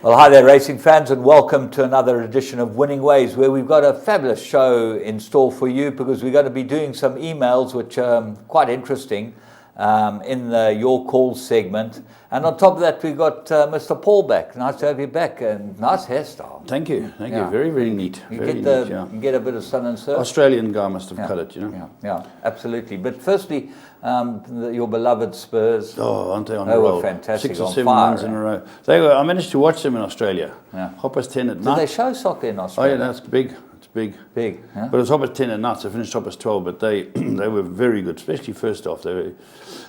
Well, hi there, racing fans, and welcome to another edition of Winning Ways, where we've got a fabulous show in store for you because we're going to be doing some emails which are quite interesting in the Your Call segment. And on top of that, we've got Mr. Paul back. Nice to have you back, and nice hairstyle. Thank you. Very, very neat. You very get neat, yeah. You get a bit of sun and surf. Australian guy must have cut it, you know. Yeah, absolutely. But firstly, your beloved Spurs. Oh, aren't they on They the were roll? fantastic, 6 or on 7 fire, runs in a row. They were. I managed to watch them in Australia. Yeah. 10 at Did night. they show soccer in Oh Australia? yeah, that's big. It's big. Big. Yeah? But it was 10 at night, so I finished 12, but they they were very good, especially first off.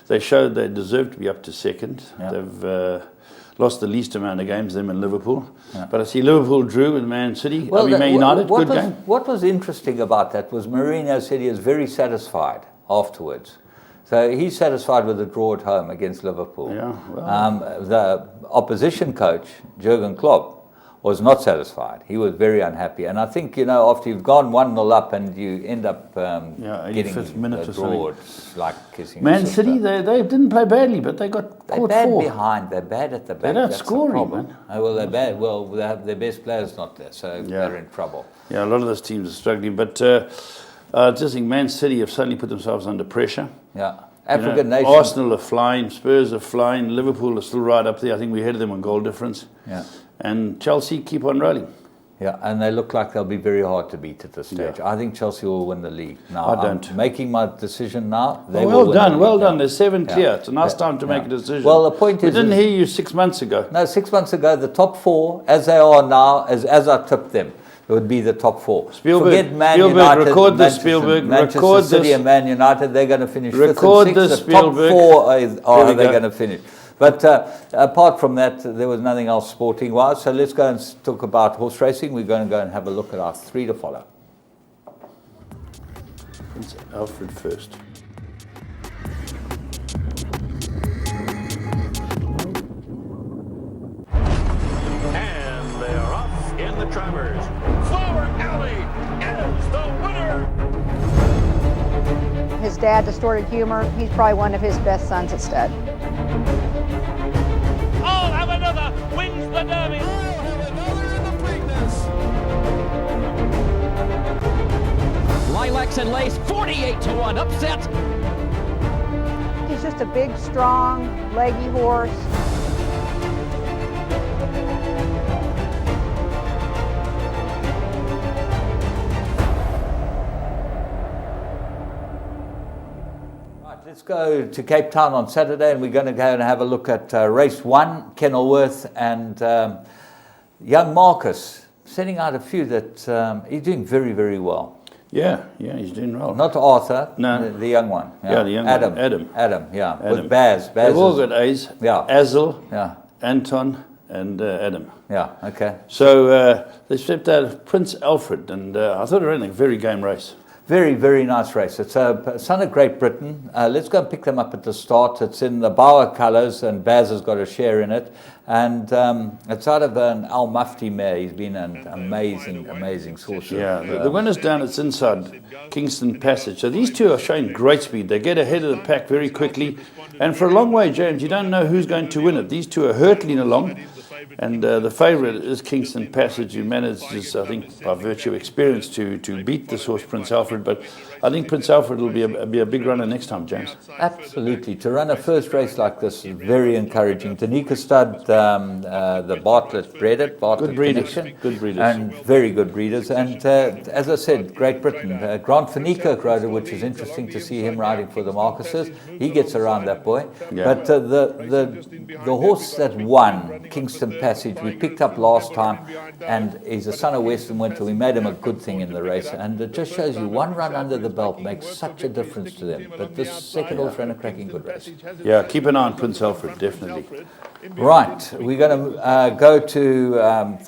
They showed they deserved to be up to second. Yeah. They've lost the least amount of games, them and Liverpool. Yeah. But I see Liverpool drew with Man City. Well, Man United, good game. What was interesting about that was Mourinho said he was very satisfied afterwards. So he's satisfied with the draw at home against Liverpool. Yeah, well. The opposition coach, Jurgen Klopp, was not satisfied. He was very unhappy. And I think, after you've gone 1-0 up and you end up getting 85th minute a or draw, something. it's like kissing Man a sister. City, they didn't play badly, but they got They're caught bad 4. behind. They're bad at the back. They're not That's the scoring, problem. man. Oh, well, they're bad. Well, they have their best players not there, so they're in trouble. Yeah, a lot of those teams are struggling. But I just think Man City have suddenly put themselves under pressure. Yeah. African nations. Arsenal are flying, Spurs are flying, Liverpool are still right up there. I think we ahead of them on goal difference. Yeah. And Chelsea keep on rolling. Yeah, and they look like they'll be very hard to beat at this stage. Yeah. I think Chelsea will win the league. Now, I don't. I'm making my decision now. They well will done, win the league. There's 7 clear. It's a nice time to make a decision. Well, the point is... We didn't hear you 6 months ago. No, 6 months ago, the top 4, as they are now, as I tipped them, it would be the top 4. Spielberg, Forget Man United, record this, Spielberg. Manchester Record City this. and Man United, they're going to finish Record 5th and 6th. this, The top Spielberg. 4 are they going to finish. But apart from that, there was nothing else sporting-wise. So let's go and talk about horse racing. We're going to go and have a look at our 3 to follow. It's Alfred first. And they are off in the Travers. Flower Alley is the winner. His dad, Distorted Humor, he's probably one of his best sons at stud. I'll have another. Wins the Derby. I'll have another in the Preakness. Lilacs and Lace, 48-1, upset. He's just a big, strong, leggy horse. Let's go to Cape Town on Saturday, and we're going to go and have a look at race 1, Kennilworth, and young Marcus, setting out a few that he's doing very, very well. Yeah, he's doing well. Not Arthur, No. the young one. Yeah, the young Adam. one. Adam, yeah. Adam. With Baz. They've all is- got A's. Yeah. Azel, Yeah, Anton, and Adam. yeah, okay. So they stepped out of Prince Alfred, and I thought it ran a very game race. Very, very nice race. It's a son of Great Britain. Let's go and pick them up at the start. It's in the Bauer colours, and Baz has got a share in it. And it's out of an Al Mufti mare. He's been an amazing source. Yeah, the winner's down. It's inside Kingston Passage. So these two are showing great speed. They get ahead of the pack very quickly. And for a long way, James, you don't know who's going to win it. These two are hurtling along. And the favourite is Kingston Passage, who manages, I think, by virtue of experience, to beat this horse, Prince Alfred. But I think Prince Alfred will be a big runner next time, James. Absolutely. To run a first race like this is very encouraging. Tanika Stud, the Bartlett bred it, Bartlett Good breeders. Connection, Good breeders. and very good breeders. And as I said, Great Britain. Grant Van Niekerk rode it, which is interesting to see him riding for the Marcuses. He gets around that boy. Yeah. But the horse that won, Kingston Passage, we picked up last time, and he's a son of Western Winter. We made him a good thing in the race, and it just shows you one run under the belt makes such a difference to them. But this second horse ran a cracking good race. Yeah, keep an eye on Prince Alfred, definitely. Right, we're going to go to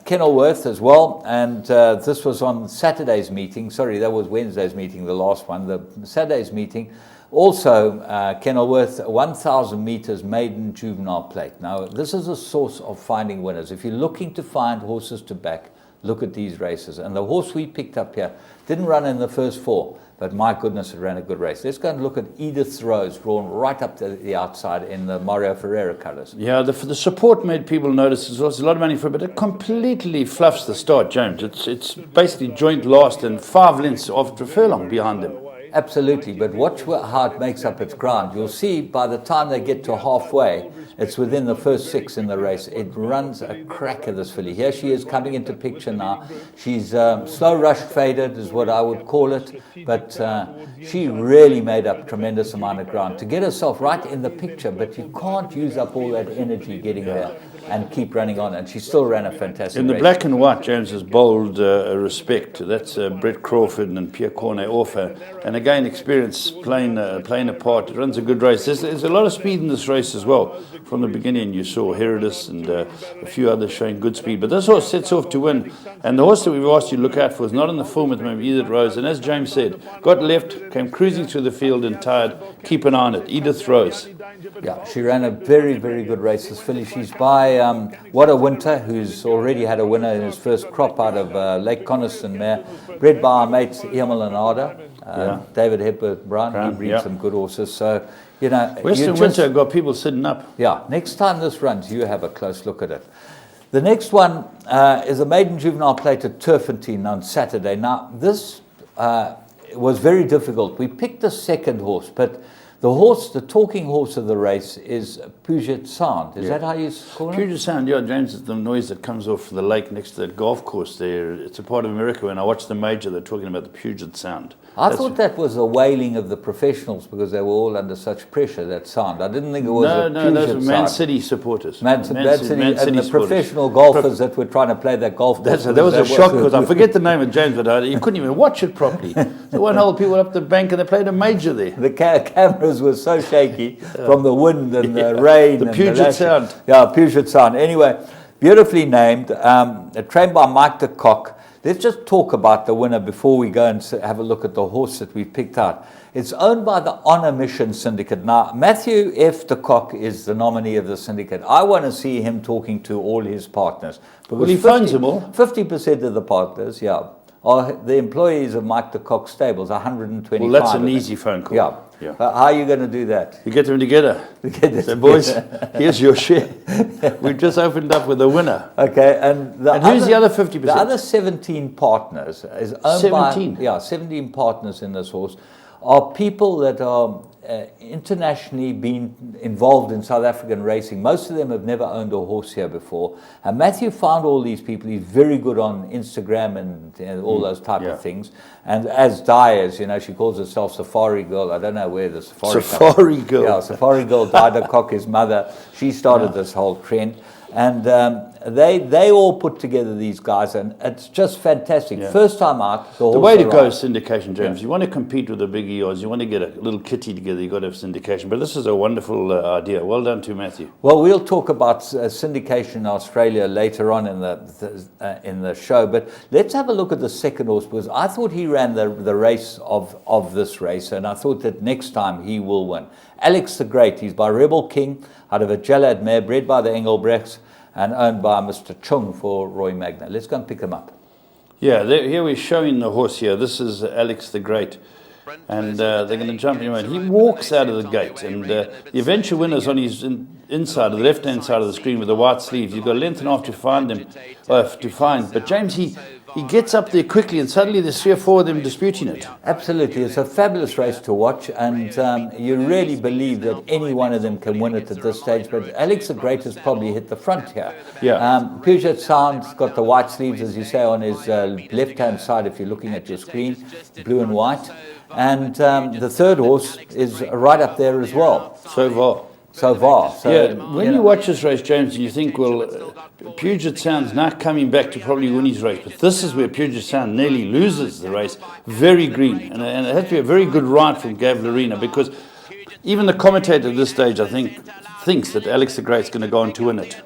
Kennilworth as well, and this was on Saturday's meeting. Sorry, that was Wednesday's meeting, the last one. The Saturday's meeting. Also, Kennilworth, 1,000 meters maiden juvenile plate. Now, this is a source of finding winners. If you're looking to find horses to back, look at these races. And the horse we picked up here didn't run in the first 4, but my goodness, it ran a good race. Let's go and look at Edith's Rose, drawn right up to the outside in the Mario Ferreira colours. Yeah, the support made people notice as well. It's a lot of money for it, but it completely fluffs the start, James. It's basically joint last and 5 lengths after a furlong behind them. Absolutely, but watch how it makes up its ground. You'll see by the time they get to halfway, it's within the first 6 in the race. It runs a cracker, this filly. Here she is coming into picture now. She's slow rush faded is what I would call it, but she really made up a tremendous amount of ground to get herself right in the picture, but you can't use up all that energy getting there and keep running on, and she still ran a fantastic In the race. black and white, James is bold respect. That's Brett Crawford and Pierre Cornet Orfer. And again, experience playing a part. It runs a good race. There's a lot of speed in this race as well. From the beginning, you saw Herodis and a few others showing good speed. But this horse sets off to win. And the horse that we've asked you to look out for is not in the form at the moment, Edith Rose. And as James said, got left, came cruising through the field and tired. Keep an eye on it. Edith Rose. Yeah, she ran a very, very good race, this filly. She's by What a Winter, who's already had a winner in his first crop out of Lake Coniston mare, bred by our mates Emil and Ada, David Hepburn Brown. He breeds some good horses. So, you know, Western Winter got people sitting up. Yeah, next time this runs, you have a close look at it. The next one is a maiden juvenile plate at Turfentine on Saturday. Now, this was very difficult. We picked the second horse, but the horse, the talking horse of the race is Puget Sound. Is that how you call it? Puget Sound, yeah, James, is the noise that comes off the lake next to the golf course there. It's a part of America. When I watched the major, they're talking about the Puget Sound. I thought that was the wailing of the professionals because they were all under such pressure, that sound. I didn't think it was a Puget No, those were Man Sound. City supporters. Man City Man and City the supporters. professional golfers that were trying to play that golf course. That was a shock because I forget the name of James, but you couldn't even watch it properly. The one whole people up the bank and they played a major there. The cameras were so shaky from the wind and the rain. The and Puget Sound. Yeah, Puget Sound. Anyway, beautifully named, trained by Mike de Kock. Let's just talk about the winner before we go and have a look at the horse that we picked out. It's owned by the Honor Mission Syndicate. Now, Matthew F. de Kock is the nominee of the syndicate. I want to see him talking to all his partners. Well, he phones them all. 50% of the partners, are the employees of Mike de Kock Stables, 125. Well, that's an easy phone call. Yeah. How are you going to do that? You get them together. So, boys, here's your share. We've just opened up with a winner. Okay, and who's the other 50%? The other 17 partners is owned 17? by 17 partners in this horse are people that are internationally been involved in South African racing. Most of them have never owned a horse here before. And Matthew found all these people. He's very good on Instagram and all those type of things. And as Dyers, she calls herself Safari Girl. I don't know where the Safari Girl. Yeah, Safari Girl, Dida Kock, his mother. She started this whole trend. And they all put together these guys, and it's just fantastic. First time out, the way to go is syndication, James. You want to compete with the big EOs, you want to get a little kitty together, you've got to have syndication. But this is a wonderful idea. Well done to Matthew. Well, we'll talk about syndication in Australia later on in the show, but let's have a look at the second horse, because I thought he ran the race of this race, and I thought that next time he will win. Alex the Great, he's by Rebel King, out of a Jalad mare, bred by the Engelbrechts, and owned by Mr. Chung for Roy Magna. Let's go and pick him up. Yeah, here we're showing the horse here. This is Alex the Great. And they're going to jump in. He walks out of the gate. And the eventual winner's on his inside, the left-hand side of the screen with the white sleeves. You've got a length and a half to find them. But James, he gets up there quickly, and suddenly there's 3 or 4 of them disputing it. Absolutely. It's a fabulous race to watch, and you really believe that any one of them can win it at this stage. But Alex the Great has probably hit the front here. Puget Sound's got the white sleeves, as you say, on his left-hand side if you're looking at your screen, blue and white. And the third horse is right up there as well. So far. So, when you watch this race, James, you think, well, Puget Sound's now coming back to probably win his race. But this is where Puget Sound nearly loses the race. Very green. And it had to be a very good ride from Gav Lorena, because even the commentator at this stage, I think, thinks that Alex the Great's going to go on to win it.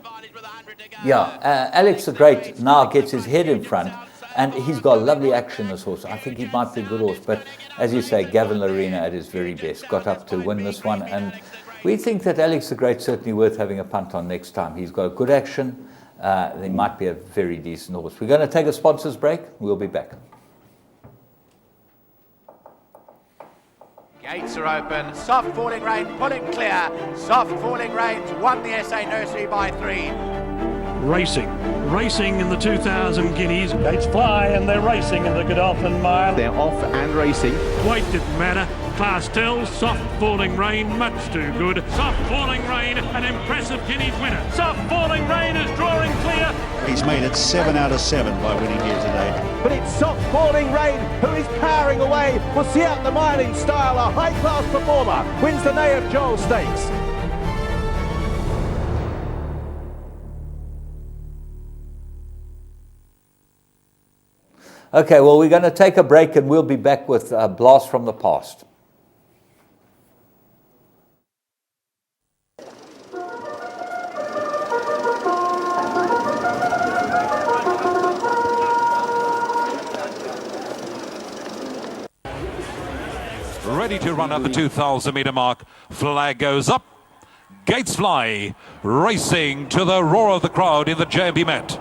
Yeah, Alex the Great now gets his head in front. And he's got lovely action, this horse. I think he might be a good horse. But as you say, Gavin Lorena at his very best got up to win this one. And we think that Alex the Great's certainly worth having a punt on next time. He's got good action. He might be a very decent horse. We're going to take a sponsors break. We'll be back. Gates are open. Soft Falling Rain pulling clear. Soft Falling Rain's won the SA Nursery by 3. Racing in the 2,000 guineas. Gates fly and they're racing in the Godolphin Mile. They're off and racing. Weight didn't matter. Class tells. Soft Falling Rain, much too good. Soft Falling Rain, an impressive guineas winner. Soft Falling Rain is drawing clear. He's made it 7 out of 7 by winning here today. But it's Soft Falling Rain who is powering away. We'll see out the mile in style. A high-class performer wins the Nay of Joel Stakes. Okay, well, we're going to take a break and we'll be back with a blast from the past. Ready to run at the 2,000 meter mark. Flag goes up. Gates fly. Racing to the roar of the crowd in the J&B Met.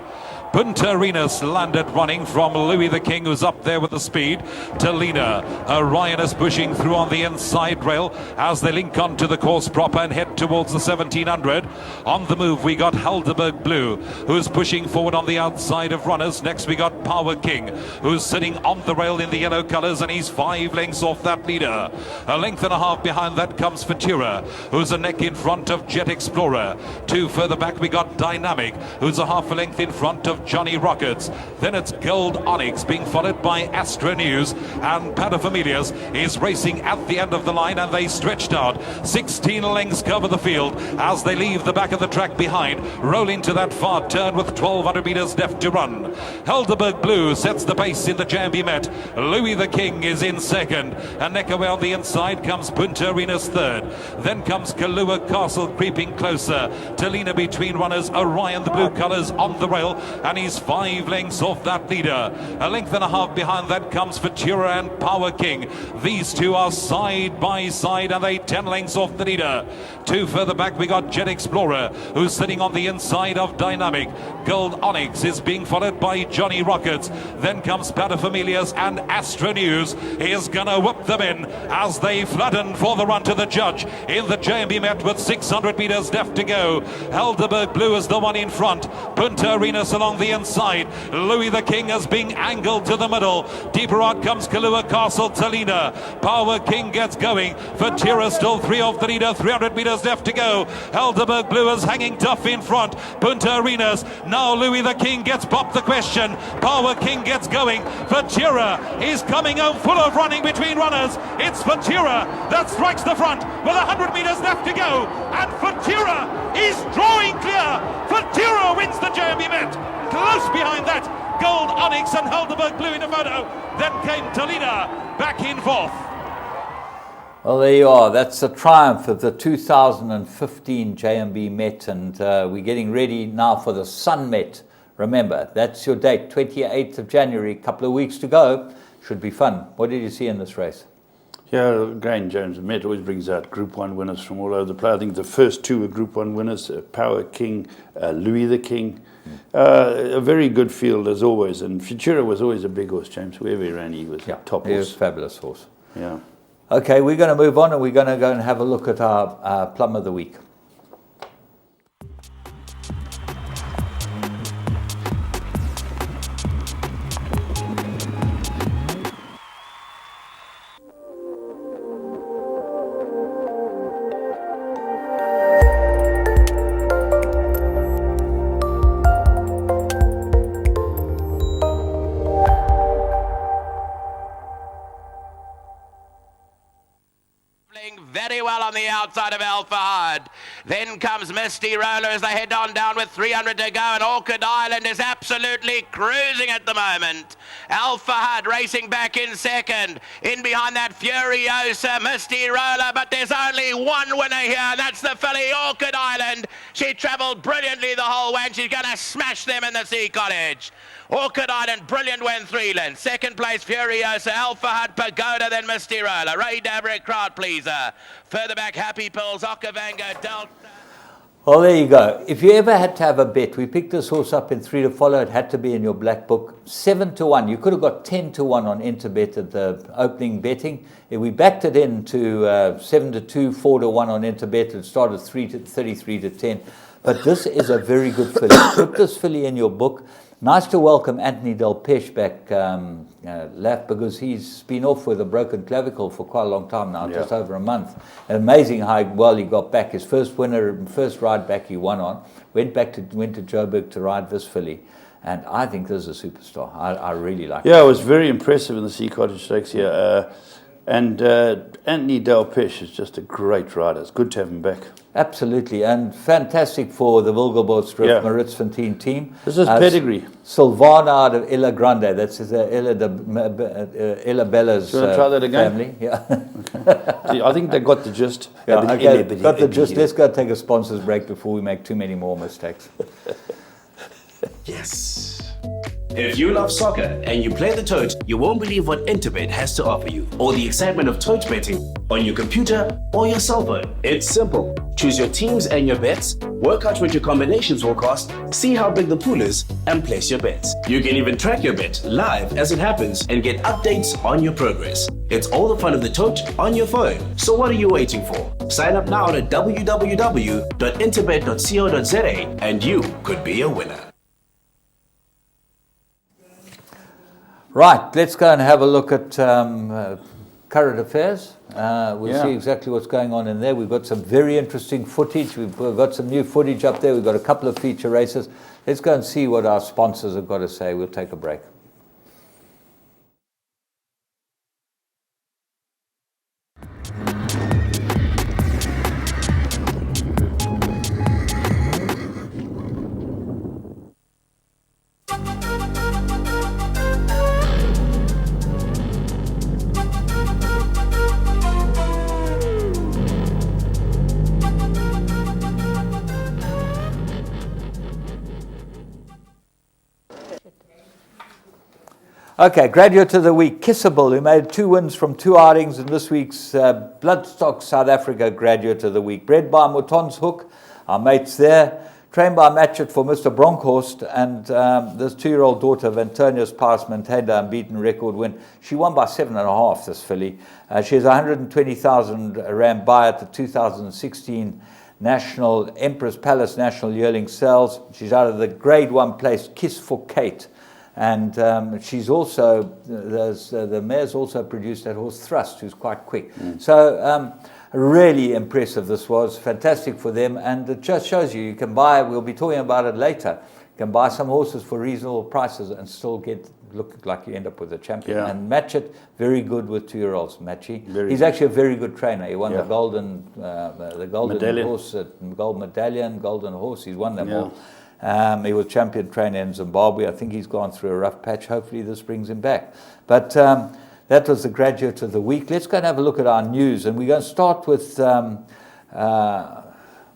Punta Arenas landed running from Louis the King, who's up there with the speed. Talina, Orion is pushing through on the inside rail as they link on to the course proper and head towards the 1700. On the move, we got Helderberg Blue, who's pushing forward on the outside of runners. Next, we got Power King, who's sitting on the rail in the yellow colours, and he's 5 lengths off that leader. A length and a half behind that comes Futura, who's a neck in front of Jet Explorer. 2 further back, we got Dynamic, who's a half a length in front of Johnny Rockets. Then it's Gold Onyx being followed by Astro News, and Paterfamilias is racing at the end of the line, and they stretched out. 16 lengths cover the field as they leave the back of the track behind, roll into that far turn with 1,200 metres left to run. Helderberg Blue sets the pace in the J&B Met. Louis the King is in second, and neck away on the inside comes Punta Arenas third. Then comes Kahlua Castle creeping closer. Talina between runners. Orion, the blue colours, on the rail, and he's 5 lengths off that leader. A length and a half behind that comes Futura and Power King. These two are side by side, and they 10 lengths off the leader. 2 further back we got Jet Explorer, who's sitting on the inside of Dynamic. Gold Onyx is being followed by Johnny Rockets. Then comes Paterfamilias, and Astro News is gonna whoop them in as they flatten for the run to the judge in the J&B Met with 600 metres left to go. Helderberg Blue is the one in front. Punta Arenas along the inside. Louis the King is being angled to the middle. Deeper out comes Kahlua Castle. Talina. Power King gets going. Futura still 3 off the leader. 300 metres left to go. Helderberg Blue is hanging tough in front. Punta Arenas. Now Louis the King gets popped the question. Power King gets going. Futura is coming home full of running between runners. It's Futura that strikes the front with 100 metres left to go. And Futura is drawing clear. Futura wins the J&B Met. Close behind that, Gold Onyx and Helderberg Blue in a photo. Then came Talina back in 4th. Well, there you are. That's a triumph of the 2015 J&B Met, and we're getting ready now for the Sun Met. Remember, that's your date, 28th of January, a couple of weeks to go. Should be fun. What did you see in this race? Yeah, again, James, the Met always brings out Group 1 winners from all over the place. I think the first 2 were Group 1 winners, Power King, Louis the King. A very good field as always, and Futura was always a big horse, James. Wherever he ran, he was a top horse. He was a fabulous horse. Yeah. Okay, we're going to move on, and we're going to go and have a look at our Plum of the Week. Very well on the outside of Alpha Hud. Then comes Misty Roller as they head on down with 300 to go, and Orchid Island is absolutely cruising at the moment. Alpha Hud racing back in second. In behind that Furiosa, Misty Roller, but there's only one winner here, and that's the filly Orchid Island. She travelled brilliantly the whole way, and she's going to smash them in the Sea Cottage. Orchid Island, brilliant, went 3 lengths. Second place, Furiosa, Alpha Hud, Pagoda, then Misty Roller. Ray Daverick, crowd pleaser. Further back, Happy Pills, Okavango, Delta. Well, there you go. If you ever had to have a bet, we picked this horse up in 3 to follow. It had to be in your black book. 7 to 1. You could have got 10 to 1 on Interbet at the opening betting. If we backed it in to 7 to 2, 4 to 1 on Interbet, it started 33 to 10. But this is a very good filly. Put this filly in your book. Nice to welcome Anthony Del Pesh back, Laf, because he's been off with a broken clavicle for quite a long time now, just over a month. And amazing how well he got back. His first ride back he won on. Went to Joburg to ride this filly. And I think this is a superstar. I really like it. Yeah, it was very impressive in the Sea Cottage Stakes here. And Anthony Del Pesh is just a great rider. It's good to have him back. Absolutely, and fantastic for the Wilgerbootsdrift Maritz Fontaine team. This is pedigree. Silvana out of Illa Grande, that's Illa Bella's try that again? family. Yeah. See, I think they got the gist. Got the gist. Let's go take a sponsors break before we make too many more mistakes. Yes. If you love soccer and you play the tote, you won't believe what Interbet has to offer you, or the excitement of tote betting on your computer or your cell phone. It's simple. Choose your teams and your bets, work out what your combinations will cost, see how big the pool is, and place your bets. You can even track your bet live as it happens and get updates on your progress. It's all the fun of the tote on your phone. So what are you waiting for? Sign up now at www.interbet.co.za and you could be a winner. Right, let's go and have a look at current affairs. We'll see exactly what's going on in there. We've got some very interesting footage. We've got some new footage up there. We've got a couple of feature races. Let's go and see what our sponsors have got to say. We'll take a break. Okay, graduate of the week, Kissable, who made 2 wins from 2 outings in this week's Bloodstock South Africa graduate of the week. Bred by Mouton's Hook, our mates there. Trained by Matchett for Mr. Bronkhorst, and this 2-year-old daughter of Antonius Pass maintained her unbeaten record win. She won by 7.5, this filly. She has 120,000 Rand buy at the 2016 National Empress Palace National Yearling Sales. She's out of the Grade 1 place, Kiss for Kate. And she's also, the mare's also produced that horse Thrust, who's quite quick. So really impressive this was, fantastic for them. And it just shows you can buy, we'll be talking about it later, you can buy some horses for reasonable prices and still look like you end up with a champion. Yeah. And Matchett, very good with 2-year-olds, Matchy. He's actually a very good trainer. He won the golden medallion. horse, gold medallion, golden horse. He's won them all. He was champion trainer in Zimbabwe. I think he's gone through a rough patch. Hopefully this brings him back. But that was the graduate of the week. Let's go and have a look at our news. And we're going to start with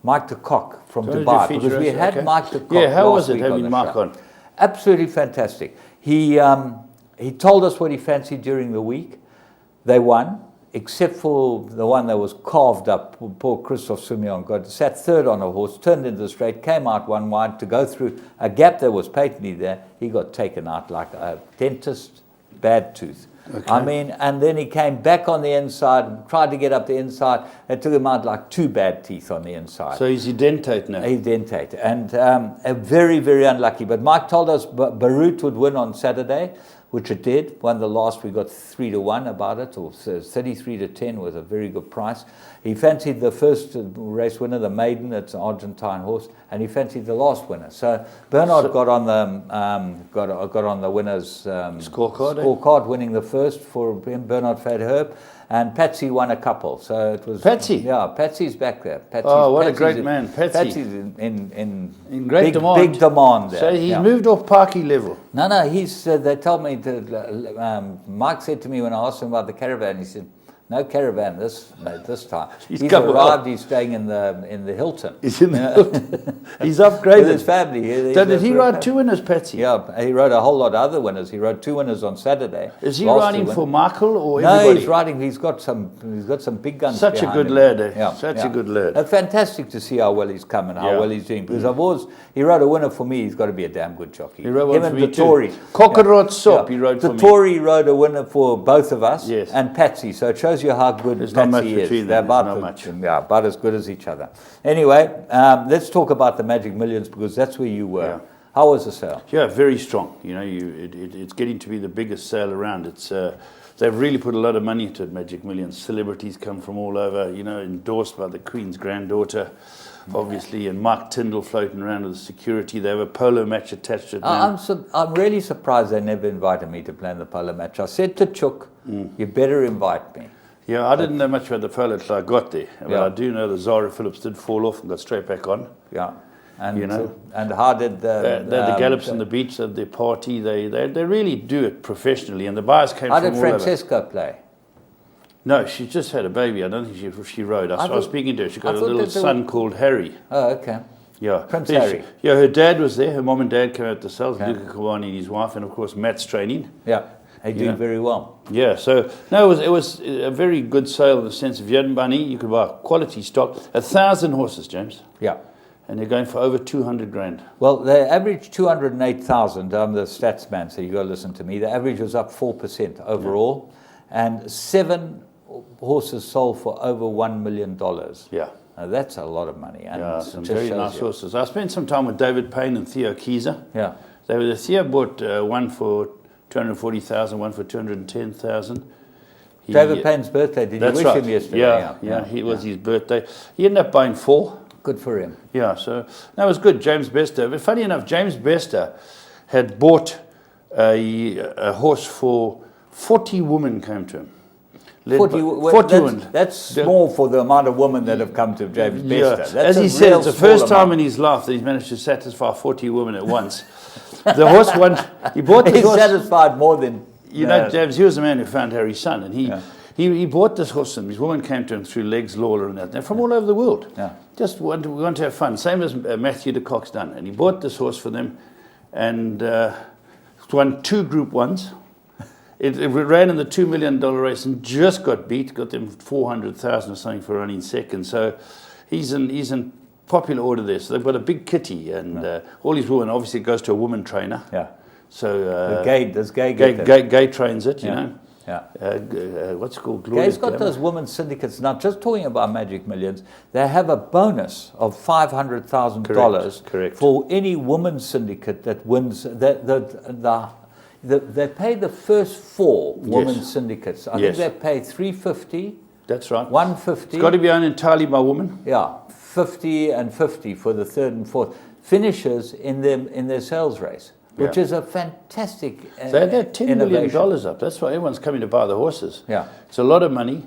Mike de Kock from Dubai. Because we had Mike de Kock Yeah, how was last it week having Mike on? Absolutely fantastic. He told us what he fancied during the week. They won, except for the one that was carved up. Poor Christoph Simeon sat third on a horse, turned into the straight, came out 1 wide to go through a gap that was patently there. He got taken out like a dentist, bad tooth. Okay. I mean, and then he came back on the inside, tried to get up the inside. It took him out like 2 bad teeth on the inside. So he's dentate now. He's dentate. And very, very unlucky. But Mike told us Barut would win on Saturday, which it did. Won the last, we got 3 to 1 about it, or 33 to 10 was a very good price. He fancied the first race winner, the maiden, it's an Argentine horse, and he fancied the last winner. So Bernard got on the winner's scorecard, winning the first for him, Bernard Fad Herb. And Patsy won a couple, so it was Patsy. Yeah, Patsy's back there. What a great man, Patsy. Patsy's in great demand. Big demand there. So he's moved off Parky level. No, he's. They told me Mike said to me when I asked him about the caravan, he said, No caravan this time. He's come arrived. up. He's staying in the Hilton. He's in the Hilton. He's upgraded. With his family. Did he ride 2 winners, Patsy? Yeah, he rode a whole lot of other winners. He rode 2 winners on Saturday. Is he riding for Michael or no, everybody? he's riding. He's got some big guns. Such a good him. lad. Eh? Yeah, Such a good lad. Fantastic to see how well he's come and how well he's doing. Because he rode a winner for me. He's got to be a damn good jockey. He rode one for me Tory. Cockroach Sop. He rode for me. Tory rode a winner for both of us. Yes. And Patsy. So it shows you how good There's not much Patsy is. between They're them. about as good as each other. Anyway, let's talk about the Magic Millions because that's where you were. Yeah. How was the sale? Yeah, very strong. You know, it's getting to be the biggest sale around. It's they've really put a lot of money into it. Magic Millions. Celebrities come from all over. You know, endorsed by the Queen's granddaughter, obviously, and Mark Tyndall floating around with the security. They have a polo match attached to it now. I'm really surprised they never invited me to play in the polo match. I said to Chook, you better invite me. Yeah, I didn't know much about the polo until I got there. But I do know that Zara Phillips did fall off and got straight back on. Yeah. And, you know, and how did the gallops on the beach at their party? They really do it professionally, and the buyers came how from did all over. Francesca play? No, she just had a baby. I don't think she rode. I was speaking to her. She got a little son called Harry. Oh, okay. Yeah, Prince Harry. Yeah, her dad was there. Her mom and dad came out to sales. Luca Kawani and his wife, and of course Matt's training. Yeah, they're doing very well. Yeah, so no, it was a very good sale in the sense if you hadn't money, you could buy quality stock. 1,000 horses, James. Yeah. And they're going for over 200 grand. Well, they averaged 208,000. I'm the stats man, so you got to listen to me. The average was up 4% overall, and 7 horses sold for over $1 million. Yeah. Now, that's a lot of money. And some very nice horses. I spent some time with David Payne and Theo Kieser. Yeah. Theo bought one for 240,000, one for 210,000. David Payne's birthday. Did you wish him yesterday? Yeah, it was his birthday. He ended up buying 4. Good for him. Yeah, so that was good. James Bester. But funny enough, James Bester had bought a horse for 40 women came to him. 40 women. That's small for the amount of women that have come to James Bester. As he said, it's the first time in his life that he's managed to satisfy 40 women at once. The horse won. He bought this horse. He's satisfied more than... You know, James, he was the man who found Harry's son, and he bought this horse, and his woman came to him through Legs Lawler and that. They're from all over the world. Yeah. Just we want to have fun, same as Matthew de Kock's done. And he bought this horse for them, and won 2 Group 1s. It ran in the $2 million race and just got beat, got them 400,000 or something for running second. So he's in popular order there. So they've got a big kitty, and all his women, obviously it goes to a woman trainer. Yeah. So Gay trains it, you know. Yeah. What's it called? Gay's got those women's syndicates now. Just talking about Magic Millions, they have a bonus of $500,000 for any women's syndicate that wins. They pay the first 4 women's syndicates. I think they pay $350. That's right. $150. It's got to be owned entirely by women. Yeah, 50 and 50 for the 3rd and 4th finishes in their sales race, which is a fantastic They had $10 million up. That's why everyone's coming to buy the horses. Yeah, it's a lot of money,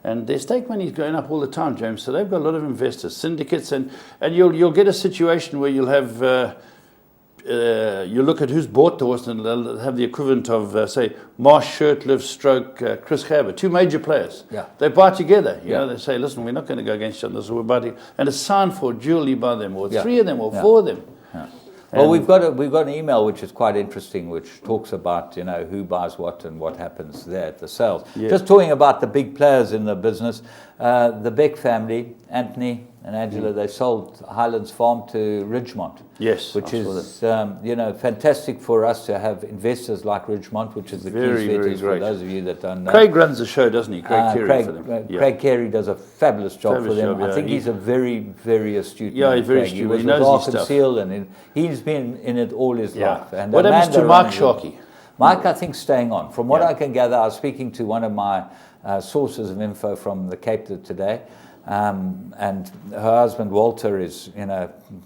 and their stake money is going up all the time, James. So they've got a lot of investors, syndicates, and you'll get a situation where you'll have. You look at who's bought the horse, and they'll have the equivalent of, say, Marsh Shirtliff stroke Chris Haber, 2 major players. Yeah. They buy together. You know, they say, listen, we're not going to go against each other, so we're buying. And it's signed for duly by them, or 3 of them, or 4 of them. Yeah. Well, we've got an email which is quite interesting, which talks about who buys what and what happens there at the sales. Yeah. Just talking about the big players in the business, the Beck family, Anthony and Angela, they sold Highlands Farm to Ridgemont. Yes, which is fantastic for us to have investors like Ridgemont, which is the key features for those of you that don't know. Craig runs the show, doesn't he? Craig Carey for them. Craig Carey does a fabulous job for them. I think he's a very, very astute man. Yeah, he's very astute. He was with Arkansas, and he's been in it all his life. And what happens to Mike Sharkey? Mike, I think, staying on. From what I can gather, I was speaking to one of my sources of info from the Cape today, and her husband Walter is,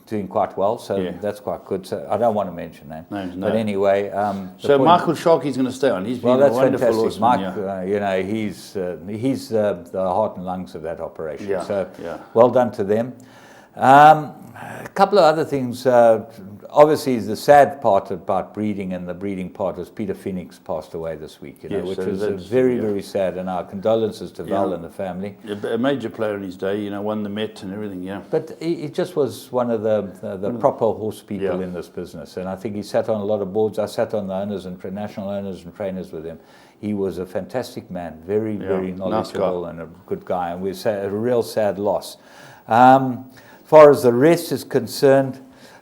doing quite well, so that's quite good. So I don't want to mention that, but anyway. So Michael Sharkey's going to stay on. He's been a wonderful horseman. Mike, he's the heart and lungs of that operation. Yeah. So well done to them. A couple of other things. obviously, the sad part about breeding and the breeding part was Peter Phoenix passed away this week, you know, Yes, which so was that's- very, very sad. And our condolences to Val and the family. A major player in his day, you know, won the Met and everything, yeah. But he just was one of the proper horse people in this business. And I think he sat on a lot of boards. I sat on the owners and national owners and trainers with him. He was a fantastic man, very, very knowledgeable and a good guy. And we say a real sad loss. As far as the rest is concerned,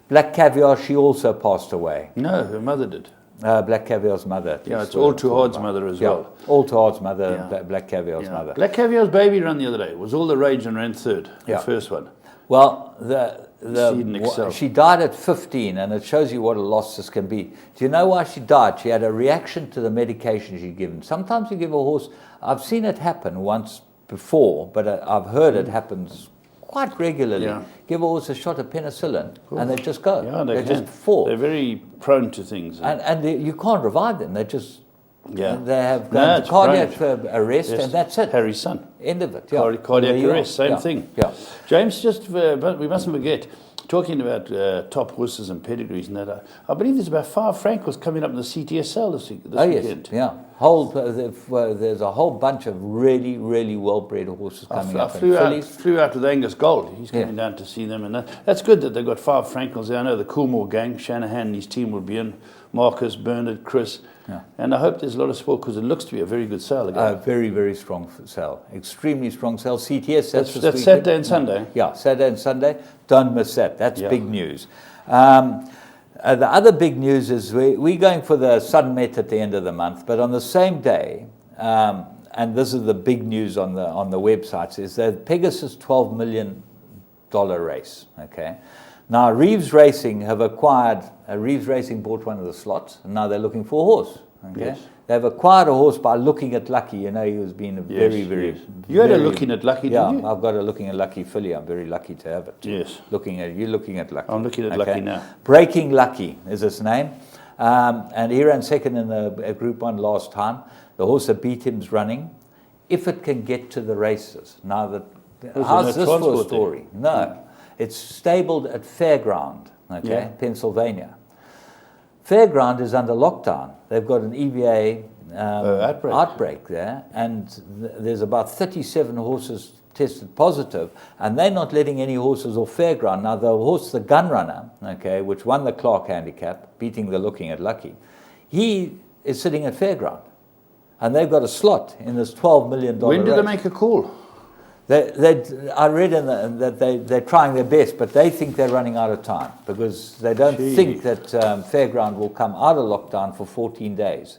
Black Caviar, she also passed away. No, her mother did. Black Caviar's mother. Yeah, it's All Too Hard's mother as well. All Too Hard's mother, Black Caviar's mother. Black Caviar's baby ran the other day. It was all the rage and ran third, the first one. Well, she died at 15, and it shows you what a loss this can be. Do you know why she died? She had a reaction to the medication she'd given. Sometimes you give a horse, I've seen it happen once before, but I've heard it happens quite regularly. Give a horse a shot of penicillin, and they just go. Yeah, they just fall. They're very prone to things. And you can't revive them. They just... Yeah. They have gone to cardiac arrest, and that's it. Harry's son. End of it. Cardiac arrest, same thing. Yeah. James, but we mustn't forget, talking about top horses and pedigrees and that, I believe there's about 5 Frankels coming up in the CTSL this weekend. Yes, there's a whole bunch of really, really well-bred horses coming up. I flew out with Angus Gold. He's coming down to see them, and that's good that they've got 5 Frankels there. I know the Coolmore gang, Shanahan and his team will be in, Marcus, Bernard, Chris. Yeah. And I hope there's a lot of support because it looks to be a very good sale again. Very, very strong sale. Extremely strong sale. CTS, that's Saturday and Sunday. Yeah, Saturday and Sunday. Don't miss that. That's big news. The other big news is we're going for the Sun Met at the end of the month, but on the same day, and this is the big news on the websites, is the Pegasus $12 million race. Okay. Now, Reeves Racing Reeves Racing bought one of the slots, and now they're looking for a horse. Okay? Yes. They've acquired a horse by looking at Lucky. You know, he was being very, very... You had a looking at Lucky, didn't you? I've got a looking at Lucky filly. I'm very lucky to have it. Yes. You're looking at Lucky. I'm looking at Lucky now. Breaking Lucky is his name. And he ran second in a Group 1 last time. The horse that beat him's running. If it can get to the races. Now, how's this for a story? No. It's stabled at Fairground, Pennsylvania. Fairground is under lockdown. They've got an EVA outbreak there, and there's about 37 horses tested positive, and they're not letting any horses off Fairground. Now, the horse, the Gunrunner, which won the Clark Handicap, beating the Looking at Lucky, he is sitting at Fairground, and they've got a slot in this $12 million When did race. they make a call? I read that they're trying their best, but they think they're running out of time because they don't think that Fairground will come out of lockdown for 14 days,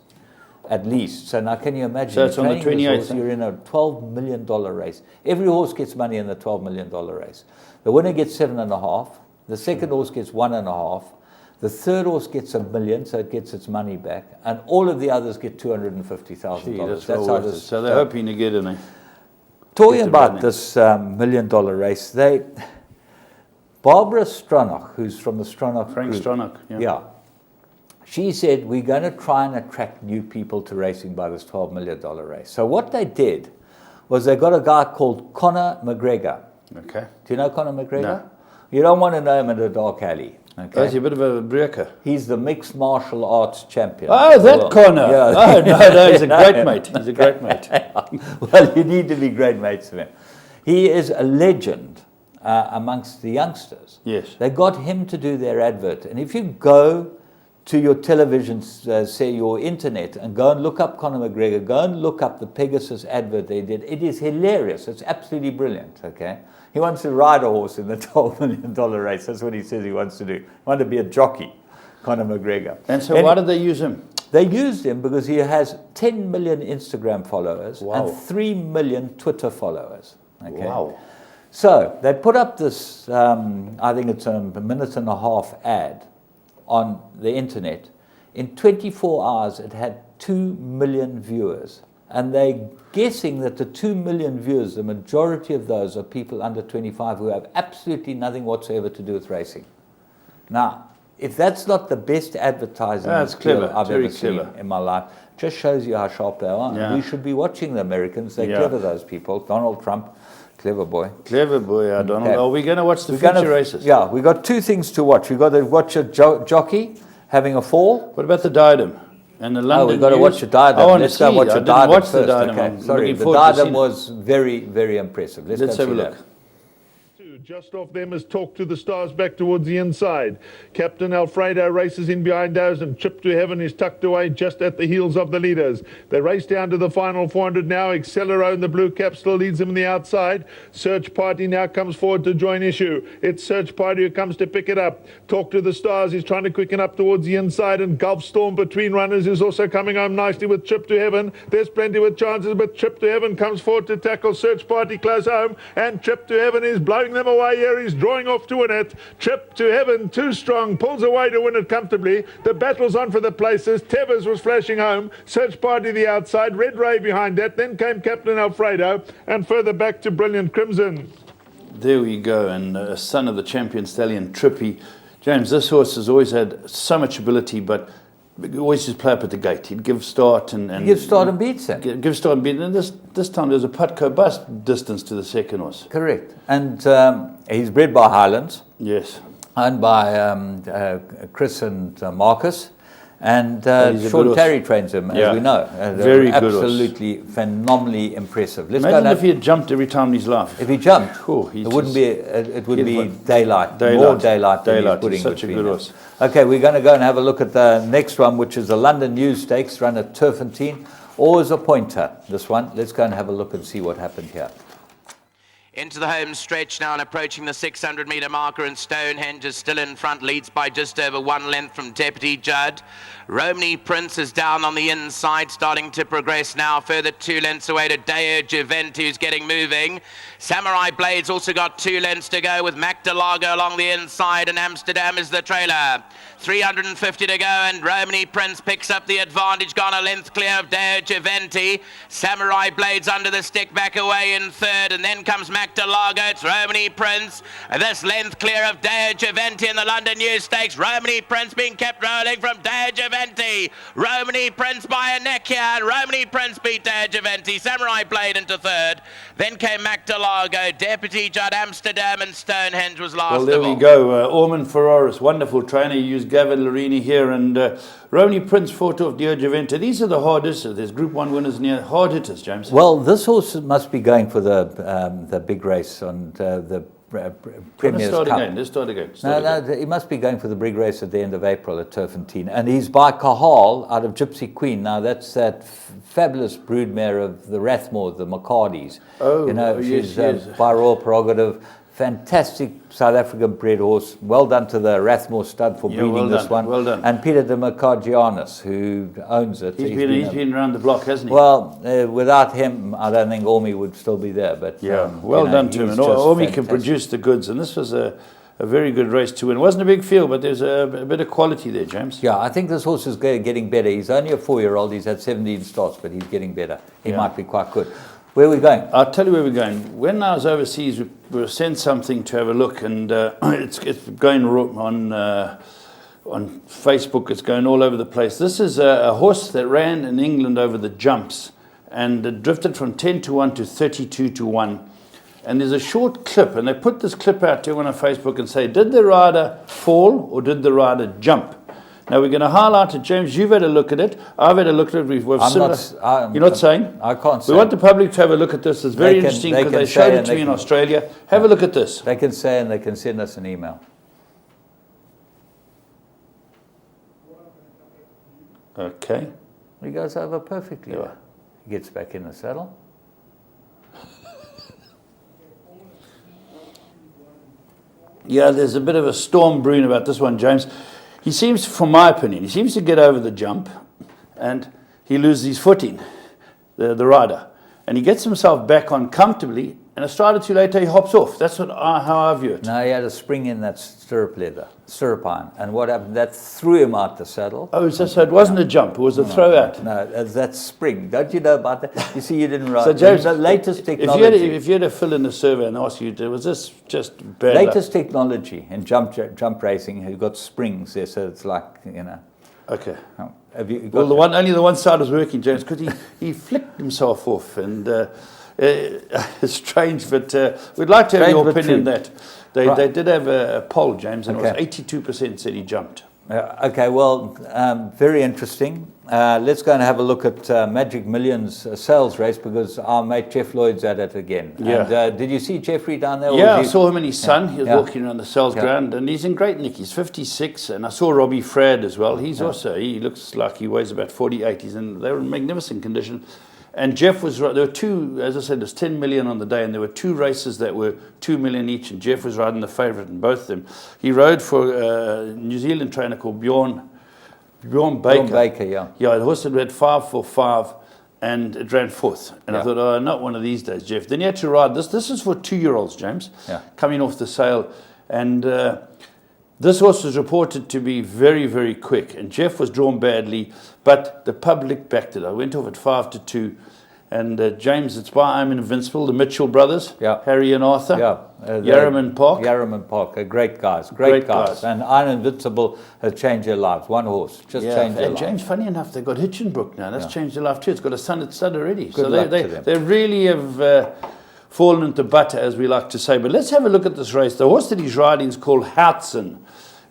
at least. So now can you imagine? So it's on the 28th. You're in a $12 million race. Every horse gets money in the $12 million race. The winner gets 7.5. The second horse gets 1.5. The third horse gets $1 million, so it gets its money back. And all of the others get $250,000. That's how this. So they're hoping to get in there. Talking about this $1 million race, Barbara Stronach, who's from the Stronach Frank group, Stronach, she said, we're going to try and attract new people to racing by this $12 million race. So what they did was they got a guy called Conor McGregor. Okay. Do you know Conor McGregor? No. You don't want to know him in a dark alley. Okay. Oh, he's a bit of a breaker. He's the mixed martial arts champion. Oh, that Conor. Yeah. Oh, no, he's a great mate. He's a great mate. Well, you need to be great mates with him. He is a legend amongst the youngsters. Yes. They got him to do their advert. And if you go to your television, say your internet, and go and look up Conor McGregor, go and look up the Pegasus advert they did. It is hilarious. It's absolutely brilliant, okay? He wants to ride a horse in the $12 million race. That's what he says he wants to do. He wants to be a jockey, Conor McGregor. And so why did they use him? They used him because he has 10 million Instagram followers and 3 million Twitter followers. Okay? Wow. So they put up this, I think it's a 1.5-minute ad on the internet. In 24 hours, it had 2 million viewers. And they're guessing that the 2 million viewers, the majority of those are people under 25 who have absolutely nothing whatsoever to do with racing. Now, if that's not the best advertising clever. I've ever seen in my life, just shows you how sharp they are. Yeah. We should be watching the Americans. They're clever, those people. Donald Trump. Clever boy. Clever boy, Donald. Okay. Are we going to watch the We're future gonna, races? Yeah, we've got two things to watch. We've got to watch a jockey having a fall. What about the Diadem? And the London we've got to News? watch a Diadem. I want Let's to go see. watch I a didn't Diadem watch first. the Diadem. Okay. I'm Sorry, looking the forward to Diadem seeing it. was very, very impressive. Let's Let's go have a see look. that. Just off them as Talk to the Stars back towards the inside. Captain Alfredo races in behind those, and Trip to Heaven is tucked away just at the heels of the leaders. They race down to the final 400 now. Accelero in the blue cap still leads them on the outside. Search Party now comes forward to join issue. It's Search Party who comes to pick it up. Talk to the Stars is trying to quicken up towards the inside, and Gulf Storm between runners is also coming home nicely with Trip to Heaven. There's plenty with chances, but Trip to Heaven comes forward to tackle Search Party close home, and Trip to Heaven is blowing them away here. He's drawing off to win it. Trip to Heaven, too strong, pulls away to win it comfortably. The battle's on for the places. Tevez was flashing home. Search Party the outside. Red Ray behind that. Then came Captain Alfredo, and further back to Brilliant Crimson. There we go, and son of the champion stallion, Trippy. James, this horse has always had so much ability, but always just play up at the gate. He'd give start and Give start and beats him. Give start and beat. And this time there's a Putco bus distance to the second horse. Correct. And he's bred by Highlands. Yes. Owned by Chris and Marcus. And he's a Sean good Terry trains him, as we know. Very good horse. Absolutely phenomenally impressive. Let's Imagine go if he had jumped every time in his life. If he jumped, it wouldn't be. It would be daylight. Daylight. More daylight than Daylight. he's putting He's such a between good them. horse. Okay, we're going to go and have a look at the next one, which is the London News Stakes, run at Turfentine. Always a pointer, this one. Let's go and have a look and see what happened here. Into the home stretch now and approaching the 600-metre marker, and Stonehenge is still in front, leads by just over 1 length from Deputy Judd. Romney Prince is down on the inside, starting to progress now, further 2 lengths away to Deo Juvent, who's getting moving. Samurai Blade's also got 2 lengths to go, with Magdalago along the inside, and Amsterdam is the trailer. 350 to go, and Romney Prince picks up the advantage, gone a length clear of Deo Juvent. Samurai Blade's under the stick, back away in third, and then comes Magdalago. It's Romney Prince, this length clear of Deo Juvent in the London News Stakes. Romney Prince being kept rolling from Deo Juvent. Romney Prince by a neck here, and Romney Prince beat Deo Juvent. Samurai Blade into third, then came Magdalago, Deputy Judd, Amsterdam, and Stonehenge was last. Well, there we go. Ormond Ferraris, wonderful trainer. He used Gavin Larini here, and Romney Prince fought off Deo Juvent. These are the hard hitters. There's Group 1 winners near hard hitters, James. Well, this horse must be going for the big race on the Premier's Cup. Let's start again. No, he must be going for the big race at the end of April at Turfentine. And he's by Cahal out of Gypsy Queen. Now, that's that fabulous broodmare of the Rathmore, the McCartys. Oh, you know, yes, she's yes. by Royal Prerogative. Fantastic South African bred horse. Well done to the Rathmore stud for breeding this one. Well done. And Peter de Mercagianus, who owns it. He's been around the block, hasn't he? Well, without him, I don't think Ormy would still be there. But well done to him. And Ormy can produce the goods, and this was a very good race to win. It wasn't a big field, but there's a bit of quality there, James. Yeah, I think this horse is getting better. He's only a 4-year-old. He's had 17 starts, but he's getting better. He might be quite good. Where are we going? I'll tell you where we're going. When I was overseas, we were sent something to have a look, and it's going on Facebook. It's going all over the place. This is a horse that ran in England over the jumps, and it drifted from 10 to 1 to 32 to 1. And there's a short clip, and they put this clip out to everyone on Facebook and say, did the rider fall or did the rider jump? Now, we're going to highlight it. James, you've had a look at it. I've had a look at it. You're not saying? I can't say. We want the public to have a look at this. It's very interesting because they showed it to me in Australia. Have a look at this. They can say, and they can send us an email. Okay. He goes over perfectly. Yeah. He gets back in the saddle. Yeah, there's a bit of a storm brewing about this one, James. He seems, from my opinion, he seems to get over the jump and he loses his footing, the rider. And he gets himself back on comfortably, and a stride or two later he hops off. That's how I view it. No, he had a spring in that stirrup iron. And what happened? That threw him out the saddle. Oh, so it wasn't a jump, it was a throw out. No, that spring. Don't you know about that? You see, you didn't write. So, James, the latest technology. If you had to fill in a survey and ask you, was this just bad latest luck? Technology in jump racing, who got springs there, so it's like, you know. Okay. Have you got well, only the one side was working, James, because he flicked himself off, and strange, but we'd like to have your Strange but opinion on true. that. They did have a poll, James, and Okay. it was 82% said he jumped. Okay, well, very interesting. Let's go and have a look at Magic Millions sales race, because our mate Jeff Lloyd's at it again. Yeah. And, did you see Jeffrey down there? Yeah, I saw him and his son. He was Yeah. walking around the sales ground, and he's in great nick. He's 56, and I saw Robbie Frad as well. He's also, he looks like he weighs about 48. They were in magnificent condition. And Jeff was right. There were two, as I said, there's 10 million on the day, and there were two races that were 2 million each, and Jeff was riding the favourite in both of them. He rode for a New Zealand trainer called Bjorn Baker. Bjorn Baker, yeah. Yeah, the horse had read 545, and it ran fourth. And I thought, oh, not one of these days, Jeff. Then he had to ride this. This is for 2-year-olds, James, coming off the sale. And this horse was reported to be very, very quick. And Jeff was drawn badly, but the public backed it. I went off at 5-2. And James, it's by I'm Invincible, the Mitchell brothers, Harry and Arthur, Yarraman Park. Yarraman Park, great guys, great guys. And I'm Invincible has changed their lives. One horse, just changed their lives. James, funny enough, they've got Hitchinbrook now. That's changed their life too. It's got a son at stud already. Good So luck to them. they really have fallen into butter, as we like to say. But let's have a look at this race. The horse that he's riding is called Houtzen.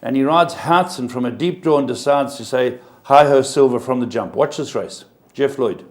And he rides Houtzen from a deep draw and decides to say, hi-ho silver from the jump. Watch this race. Jeff Lloyd.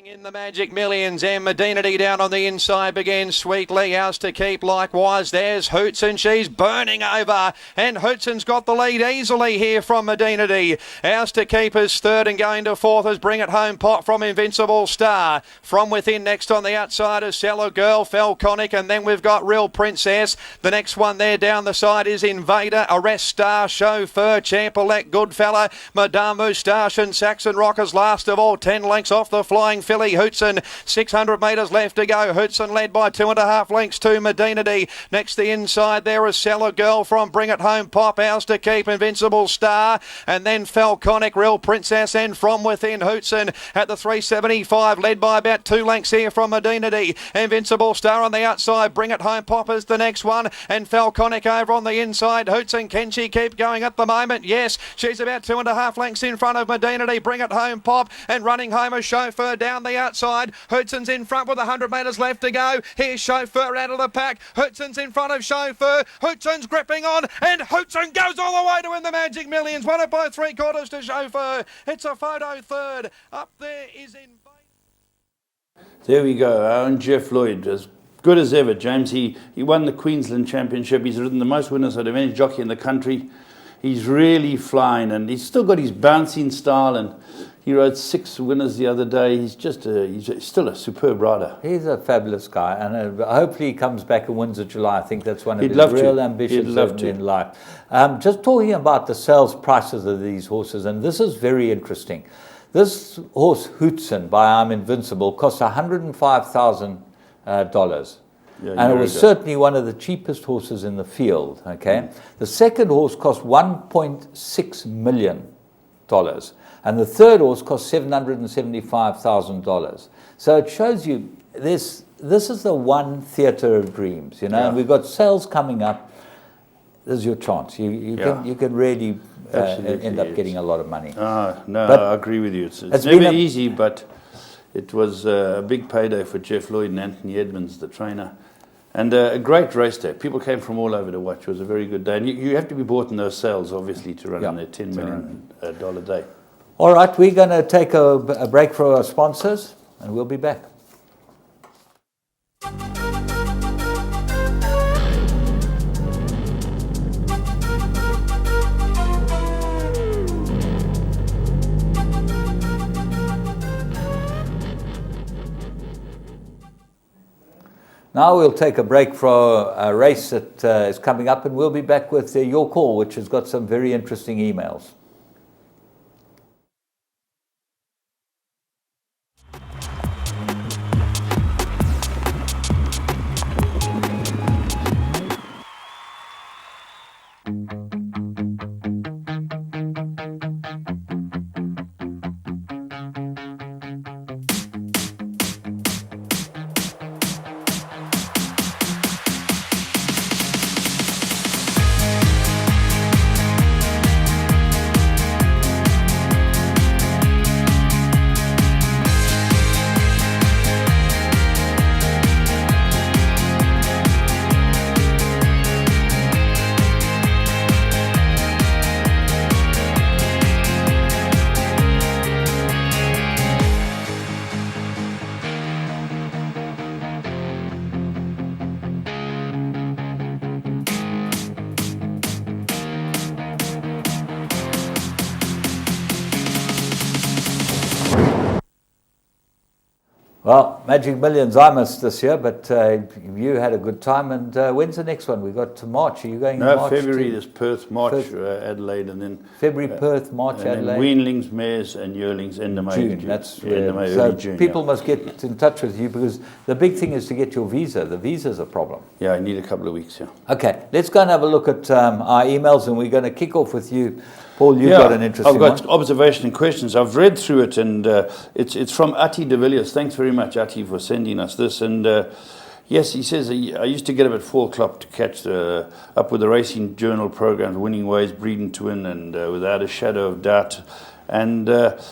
In the Magic Millions, and Medinity down on the inside begins sweetly. Ours to keep likewise. There's Hootson. She's burning over, and Hootson's got the lead easily here from Medinity. Ours to keep is third, and going to fourth is Bring It Home Pot from Invincible Star. From within, next on the outside is Cellar Girl, Falconic, and then we've got Real Princess. The next one there down the side is Invader, Arrest Star, Chauffeur, Champ-Elect, Goodfella, Madame Moustache, and Saxon Rockers last of all. 10 lengths off the flying filly Hootson. 600 metres left to go. Hootson led by 2.5 lengths to Medinity. Next the inside there is Cellar Girl from Bring It Home Pop. Ours to keep Invincible Star, and then Falconic, Real Princess, and from within Hootson at the 375, led by about 2 lengths here from Medinity. Invincible Star on the outside. Bring It Home Pop is the next one, and Falconic over on the inside. Hootson, can she keep going at the moment? Yes, she's about 2.5 lengths in front of Medinity. Bring It Home Pop, and running home a Chauffeur down the outside. Hootson's in front with 100 metres left to go. Here's Chauffeur out of the pack. Hootson's in front of Chauffeur. Hootson's gripping on, and Hootson goes all the way to win the Magic Millions. Won it by 3/4 to Chauffeur. It's a photo third. Up there is in. There we go. Our own Jeff Lloyd, as good as ever, James. He won the Queensland Championship. He's ridden the most winners out of any jockey in the country. He's really flying, and he's still got his bouncing style, and he rode 6 winners the other day. He's just he's still a superb rider. He's a fabulous guy, and hopefully he comes back and wins at July. I think that's one of He'd his love real to. ambitions He'd love to. in life. Just talking about the sales prices of these horses, and this is very interesting. This horse, Hootson, by I'm Invincible, costs $105,000. And it was certainly one of the cheapest horses in the field. Okay, the second horse cost $1.6 million, and the third horse cost $775,000. So it shows you this is the one theatre of dreams, you know. And we've got sales coming up. There's your chance. You can really end up getting a lot of money. No, but I agree with you. It's never easy, but it was a big payday for Jeff Lloyd and Anthony Edmonds, the trainer. And a great race day. People came from all over to watch. It was a very good day. And you have to be bought in those sales, obviously, to run on their $10 million day. All right, we're going to take a break for our sponsors, and we'll be back. Now we'll take a break for a race that is coming up, and we'll be back with Your Call, which has got some very interesting emails. Well, Magic Millions I missed this year, but you had a good time. And when's the next one? We got to March. Are you going in March? No, February is Perth, March Adelaide, and then February Perth, March and Adelaide. Then weanlings, mares, and yearlings end of May. June. That's end of May, so early June. People must get in touch with you because the big thing is to get your visa. The visa's a problem. Yeah, I need a couple of weeks. Yeah. Okay, let's go and have a look at our emails, and we're going to kick off with you. Paul, you've got an interesting one. I've got observation and questions. I've read through it, and it's from Ati de Villiers. Thanks very much, Ati, for sending us this. And yes, he says, I used to get up at 4 o'clock to catch up with the Racing Journal programs, Winning Ways, Breeding to Win, and Without a Shadow of Doubt. And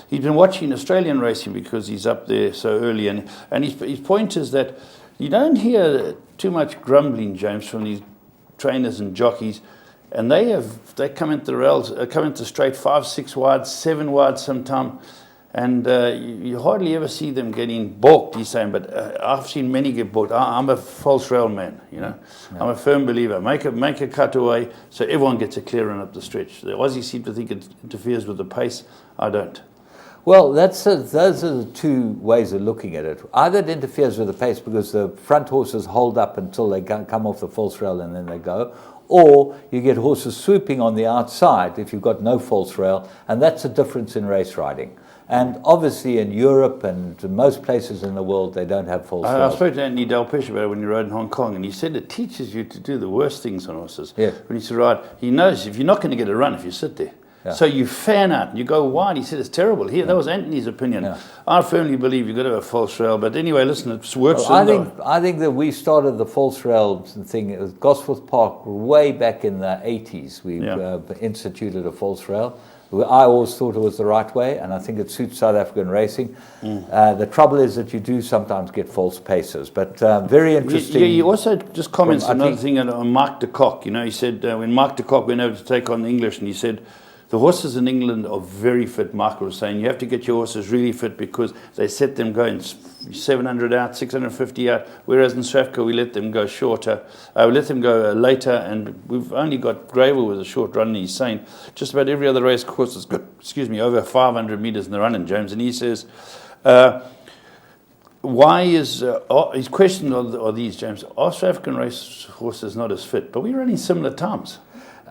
he's been watching Australian racing because he's up there so early. And his point is that you don't hear too much grumbling, James, from these trainers and jockeys. And they come into the rails, come into straight 5, 6 wide, 7 wide sometime, and you hardly ever see them getting balked. He's saying, but I've seen many get balked. I'm a false rail man, you know. Yeah. I'm a firm believer. Make a cutaway so everyone gets a clear run up the stretch. The Aussies seem to think it interferes with the pace. I don't. Well, those are the two ways of looking at it. Either it interferes with the pace because the front horses hold up until they come off the false rail and then they go, or you get horses swooping on the outside if you've got no false rail, and that's the difference in race riding. And obviously in Europe and most places in the world, they don't have false rails. I spoke to Anthony Delpesh about it when he rode in Hong Kong, and he said it teaches you to do the worst things on horses. Yeah. When he said ride, he knows if you're not going to get a run if you sit there. Yeah. So you fan out and you go wide. He said it's terrible. That was Anthony's opinion. Yeah. I firmly believe you've got to have a false rail. But anyway, listen, it works. Well, I think that we started the false rail thing. It was Gosforth Park way back in the 80s. We instituted a false rail. I always thought it was the right way, and I think it suits South African racing. The trouble is that you do sometimes get false paces, but very interesting. He also just comments another thing on Mark de Kock. You know, he said when Mark de Kock went over to take on the English, and he said, the horses in England are very fit. Mark was saying you have to get your horses really fit because they set them going 700 out, 650 out, whereas in South Africa we let them go shorter. We let them go later, and we've only got Gravel with a short run. And he's saying just about every other race course has got, over 500 metres in the running, James. And he says, why is his question are these, James? Are South African race horses not as fit? But we're running similar times.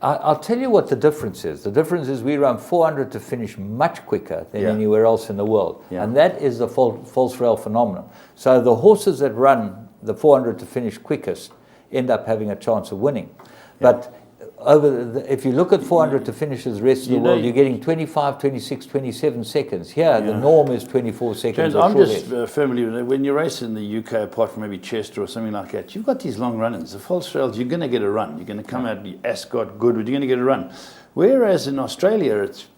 I'll tell you what the difference is. The difference is we run 400 to finish much quicker than anywhere else in the world. Yeah. And that is the false rail phenomenon. So the horses that run the 400 to finish quickest end up having a chance of winning. Yeah. But if you look at 400 to finishes the rest of the world, you're getting 25, 26, 27 seconds. Here, the norm is 24 seconds. James, I'm just firmly, when you race in the UK, apart from maybe Chester or something like that, you've got these long run-ins. The false rails, you're going to get a run. You're going to come out Ascot, Goodwood, you're going to get a run. Whereas in Australia, it's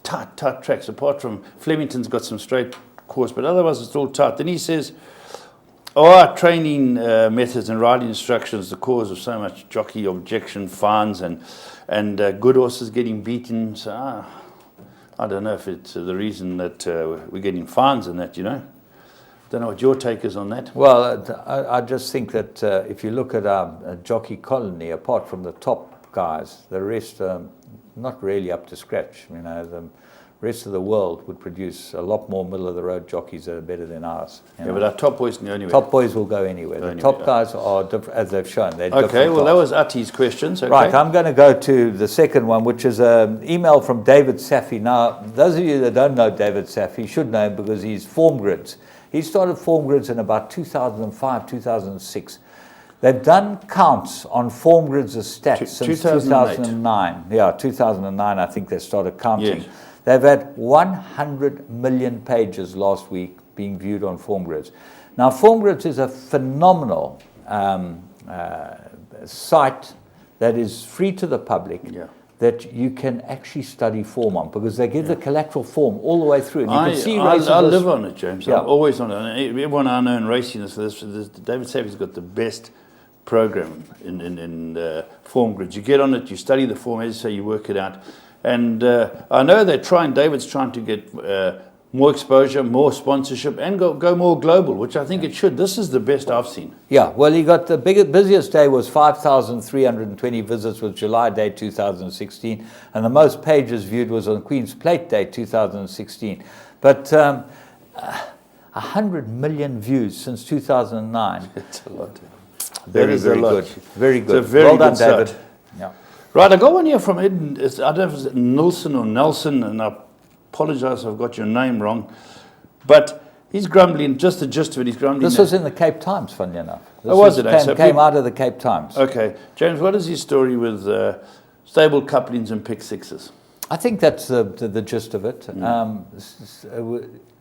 tight tracks. Apart from Flemington's got some straight course, but otherwise it's all tight. Then he says, are training methods and riding instructions the cause of so much jockey objection, fines, and good horses getting beaten? So I don't know if it's the reason that we're getting fines and that, you know. Don't know what your take is on that. Well, I just think that if you look at our jockey colony, apart from the top guys, the rest are not really up to scratch. You know, the rest of the world would produce a lot more middle-of-the-road jockeys that are better than ours. But our top boys can go anywhere. Top boys will go anywhere. The top guys are different, as they've shown. They're okay, well, that was Ati's questions. Okay. Right, I'm going to go to the second one, which is an email from David Safi. Now, those of you that don't know David Safi should know him because he's Form Grids. He started Form Grids in about 2005, 2006. They've done counts on Form Grids' stats since 2009. Yeah, 2009, I think they started counting. Yes. They've had 100 million pages last week being viewed on Form Grids. Now, Form Grids is a phenomenal site that is free to the public that you can actually study form on because they give the collateral form all the way through. And you can see races. I live on it, James. Yeah. I'm always on it. Everyone I know in racing is David Safi's got the best program in Form Grids. You get on it, you study the form, as you say, you work it out. And I know David's trying to get more exposure, more sponsorship, and go more global, which I think it should. This is the best I've seen. Yeah, well, he got the busiest day was 5,320 visits was July Day 2016, and the most pages viewed was on Queen's Plate Day 2016. But 100 million views since 2009. It's a lot. Very, very good. Very good. It's a very well done, good David. site. Yeah. Right, I got one here from Ed. I don't know if it's Nilsson or Nelson, and I apologise if I've got your name wrong. But he's grumbling, just the gist of it, he's grumbling. This was in the Cape Times, funny enough. This was it? Came out of the Cape Times. Okay. James, what is his story with stable couplings and pick sixes? I think that's the gist of it.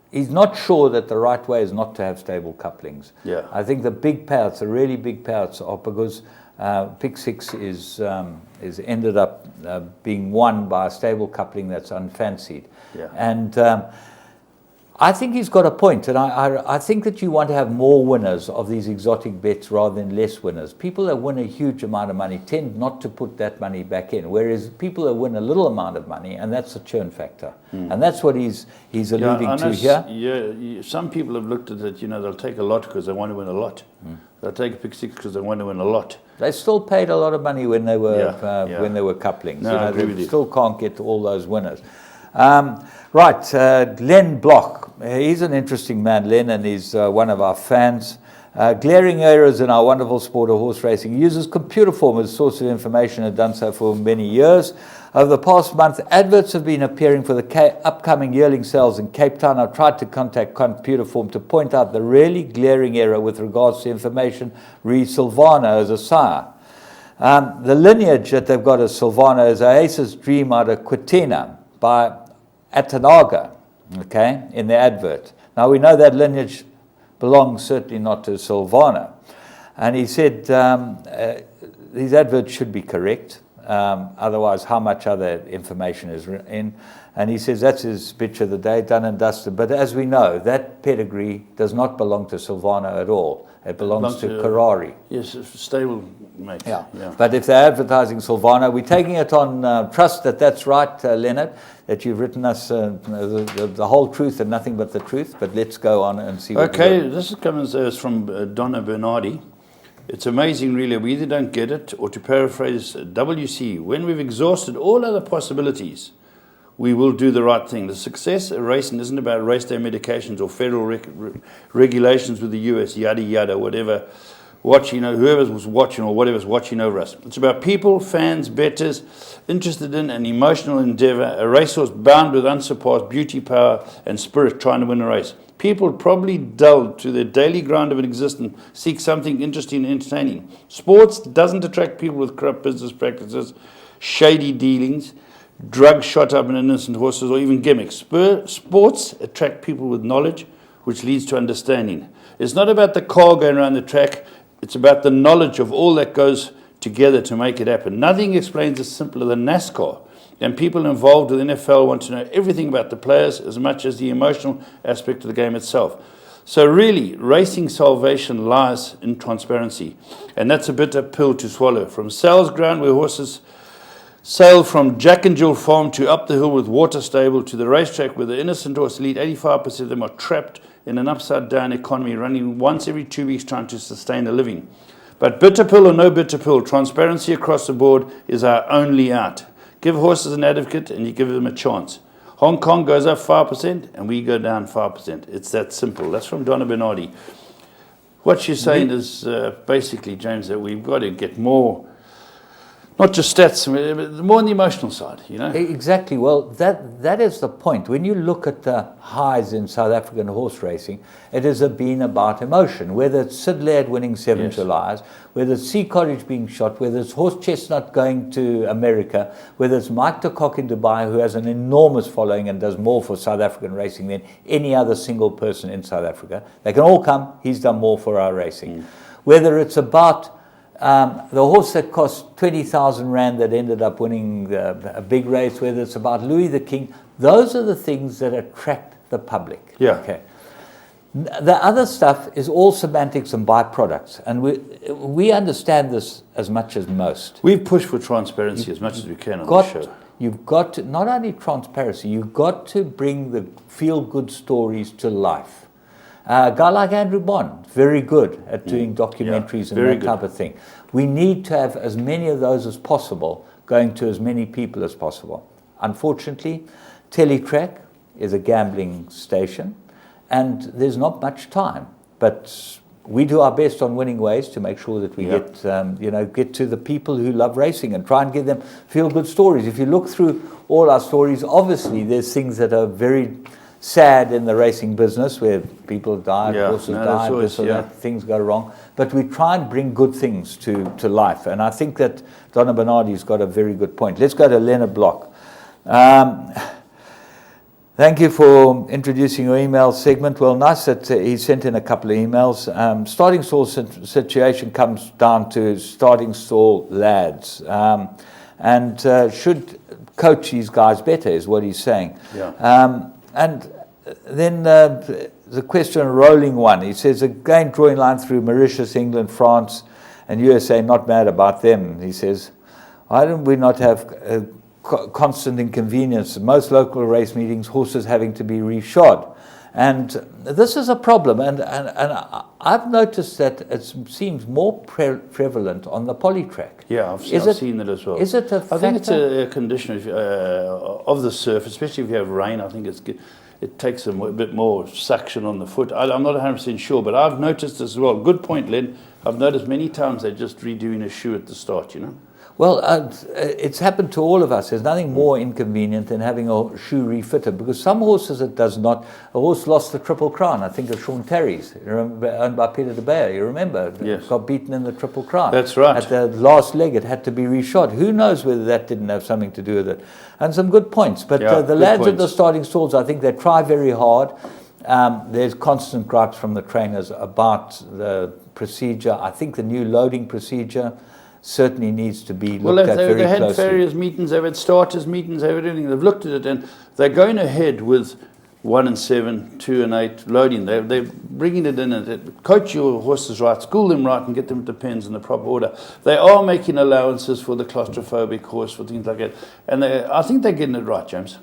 He's not sure that the right way is not to have stable couplings. Yeah. I think the big payouts, the really big payouts, are because pick six is ended up being won by a stable coupling that's unfancied. Yeah. And I think he's got a point, and I think that you want to have more winners of these exotic bets rather than less winners. People that win a huge amount of money tend not to put that money back in, whereas people that win a little amount of money, and that's a churn factor. And that's what he's alluding to here. Yeah, some people have looked at it, they'll take a lot because they want to win a lot. They'll take a pick six because they want to win a lot. They still paid a lot of money when they were couplings. No, I agree with they you. still can't get all those winners. Len Bloch. He's an interesting man, Len, and he's one of our fans. Glaring errors in our wonderful sport of horse racing. He uses computer form as a source of information and done so for many years. Over the past month, adverts have been appearing for the upcoming yearling sales in Cape Town. I've tried to contact computer form to point out the really glaring error with regards to information re Silvano as a sire. The lineage that they've got as Silvano is Aces Dream out of Quitina by Atanaga, in the advert. Now we know that lineage belongs certainly not to Silvano. And he said these adverts should be correct. Otherwise, how much other information is in? And he says that's his bitch of the day, done and dusted. But as we know, that pedigree does not belong to Silvano at all. It belongs to Carrari. Yes, stable mate. Yeah. But if they're advertising Silvano, we're taking it on trust that that's right, Leonard, that you've written us the whole truth and nothing but the truth. But let's go on and see what this is from Donna Bernardi. It's amazing, really. We either don't get it, or to paraphrase WC, when we've exhausted all other possibilities, we will do the right thing. The success of racing isn't about race day medications or federal regulations with the US, yada, yada, whatever. Whoever was watching or whatever's watching over us. It's about people, fans, bettors, interested in an emotional endeavour, a racehorse bound with unsurpassed beauty, power and spirit trying to win a race. People probably dulled to their daily grind of an existence, seek something interesting and entertaining. Sports doesn't attract people with corrupt business practices, shady dealings, drugs shot up in innocent horses, or even gimmicks. Sports attract people with knowledge, which leads to understanding. It's not about the car going around the track. It's about the knowledge of all that goes together to make it happen. Nothing explains it simpler than NASCAR. And people involved with NFL want to know everything about the players as much as the emotional aspect of the game itself. So really, racing salvation lies in transparency. And that's a bitter pill to swallow. From sales ground where horses sail from Jack and Jill Farm to up the hill with Water Stable to the racetrack where the innocent horse elite, 85% of them are trapped in an upside-down economy running once every 2 weeks trying to sustain a living. But bitter pill or no bitter pill, transparency across the board is our only out. Give horses an advocate and you give them a chance. Hong Kong goes up 5% and we go down 5%. It's that simple. That's from Donna Bernardi. What she's saying is basically, James, that we've got to get more, not just stats, more on the emotional side, Exactly. Well, that is the point. When you look at the highs in South African horse racing, it has been about emotion. Whether it's Sid Laird winning 7 Julys, whether it's Sea Cottage being shot, whether it's Horse Chestnut going to America, whether it's Mike de Kock in Dubai, who has an enormous following and does more for South African racing than any other single person in South Africa. They can all come. He's done more for our racing. Whether it's about the horse that cost 20,000 Rand that ended up winning a big race, whether it's about Louis the King, those are the things that attract the public. Yeah. Okay. The other stuff is all semantics and byproducts, and we understand this as much as most. We've pushed for transparency as much as we can on the show. You've got to, not only transparency, you've got to bring the feel-good stories to life. A guy like Andrew Bond, very good at doing documentaries and that type of thing. We need to have as many of those as possible, going to as many people as possible. Unfortunately, Teletrack is a gambling station, and there's not much time. But we do our best on Winning Ways to make sure that we get to the people who love racing and try and give them feel-good stories. If you look through all our stories, obviously there's things that are very sad in the racing business where people die, horses die, this or that, things go wrong. But we try and bring good things to life. And I think that Donna Bernardi's got a very good point. Let's go to Leonard Block. Thank you for introducing your email segment. Well, nice that he sent in a couple of emails. Starting stall situation comes down to starting stall lads. And should coach these guys better is what he's saying. And then the question, a rolling one. He says, again, drawing line through Mauritius, England, France, and USA, not mad about them. He says, why don't we not have constant inconvenience? Most local race meetings, horses having to be reshod. And this is a problem. And I've noticed that it seems more prevalent on the poly track. Yeah, I've seen it as well. Is it a factor? I think it's a condition of the surf, especially if you have rain. I think it takes a bit more suction on the foot. I'm not 100% sure, but I've noticed as well. Good point, Len. I've noticed many times they're just redoing a shoe at the start, you know. Well, it's happened to all of us. There's nothing more inconvenient than having a shoe refitted, because some horses it does not. A horse lost the Triple Crown. I think of Sean Terry's, owned by Peter de Beer. You remember? Yes. Got beaten in the Triple Crown. That's right. At the last leg, it had to be reshod. Who knows whether that didn't have something to do with it? And some good points. But the lads at the starting stalls, I think they try very hard. There's constant gripes from the trainers about the procedure. I think the new loading procedure certainly needs to be looked at very closely. They had various meetings, they've had starters meetings, everything. They've looked at it and they're going ahead with 1 and 7, 2 and 8 loading. They're bringing it in and coach your horses right, school them right, and get them to pens in the proper order. They are making allowances for the claustrophobic horse, for things like that. And I think they're getting it right, James.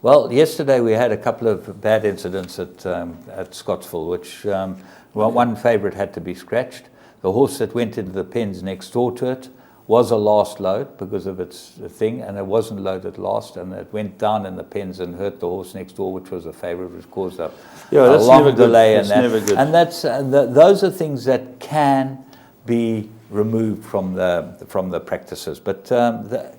Well, yesterday we had a couple of bad incidents at Scottsville, which one favourite had to be scratched. The horse that went into the pens next door to it was a last load because of its thing, and it wasn't loaded last, and it went down in the pens and hurt the horse next door, which was a favourite, which caused a long delay. That's never good. And those are things that can be removed from the practices. But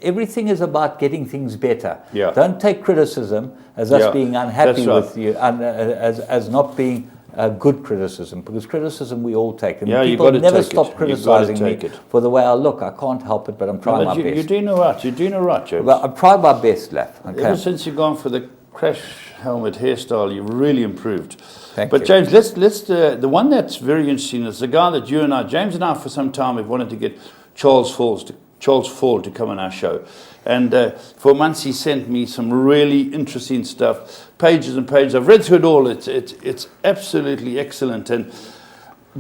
everything is about getting things better. Yeah. Don't take criticism as us being unhappy with you, and as not being good criticism, because criticism we all take. And people never stop criticizing me for the way I look. I can't help it, but I'm trying my best. You're doing all right. You're doing all right, James. Well, I've tried my best, Laf. Okay. Ever since you've gone for the crash helmet hairstyle, you've really improved. Thank you. But James, let's the one that's very interesting is the guy that you and I, James and I, for some time have wanted to get Charles Fall to come on our show. And for months he sent me some really interesting stuff, pages and pages. I've read through it all. It's absolutely excellent. And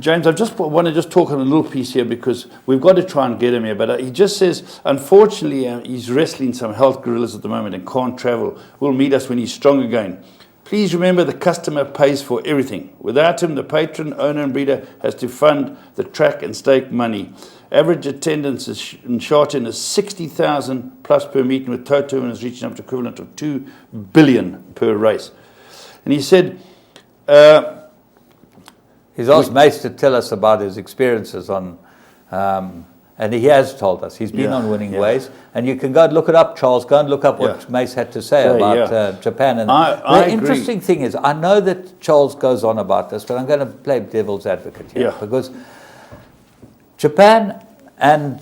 James, I just want to talk on a little piece here because we've got to try and get him here. But he just says, unfortunately, he's wrestling some health gorillas at the moment and can't travel. Will meet us when he's strong again. Please remember the customer pays for everything. Without him, the patron, owner and breeder has to fund the track and stake money. Average attendance in Sharton is 60,000 plus per meeting, with total winners reaching up to equivalent of 2 billion per race. And he said... he's asked Mace to tell us about his experiences on... and he has told us. He's been on Winning Ways. And you can go and look it up, Charles. Go and look up what Mace had to say about Japan. And the interesting thing is, I know that Charles goes on about this, but I'm going to play devil's advocate here. Because Japan and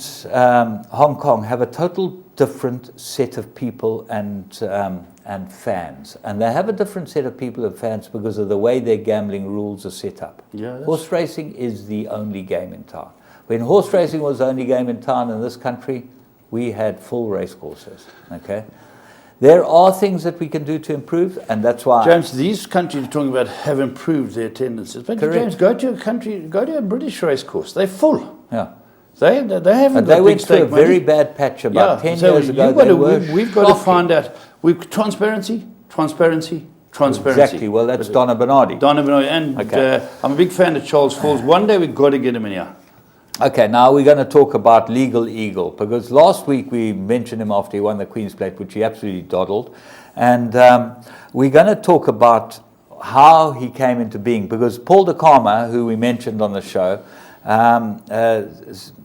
Hong Kong have a total different set of people and fans. And they have a different set of people and fans because of the way their gambling rules are set up. Horse racing is the only game in town. When horse racing was the only game in town in this country, we had full race courses. Okay, there are things that we can do to improve, and that's why. James, these countries you're talking about have improved their attendances. But James, go to a British race course. They're full. Yeah. They haven't. And they went through a very bad patch about 10 years ago. We've got to find out. Transparency. Exactly. Well, that's Donna Bernardi. And I'm a big fan of Charles Falls. One day we've got to get him in here. Okay, now we're going to talk about Legal Eagle, because last week we mentioned him after he won the Queen's Plate, which he absolutely doddled. And we're going to talk about how he came into being, because Paul de Karma, who we mentioned on the show,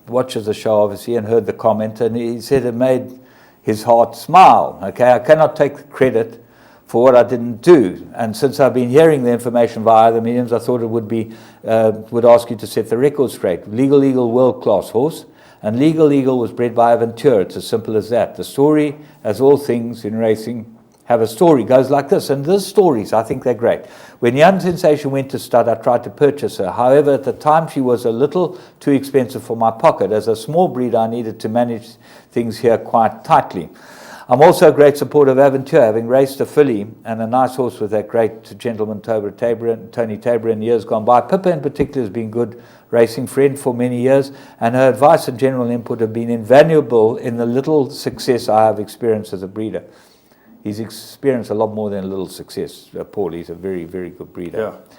watches the show obviously and heard the comment, and he said it made his heart smile. Okay, I cannot take the credit for what I didn't do, and since I've been hearing the information via the mediums, I thought it would ask you to set the record straight. Legal Eagle, world-class horse, and Legal Eagle was bred by Aventura. It's as simple as that. The story, as all things in racing have a story, goes like this, and these stories, I think they're great. When Young Sensation went to stud, I tried to purchase her. However, at the time, she was a little too expensive for my pocket. As a small breeder, I needed to manage things here quite tightly. I'm also a great supporter of Aventura, having raced a filly and a nice horse with that great gentleman Tony Tabor in years gone by. Pippa in particular has been good racing friend for many years, and her advice and general input have been invaluable in the little success I have experienced as a breeder. He's experienced a lot more than a little success, Paul. He's a very, very good breeder. Yeah.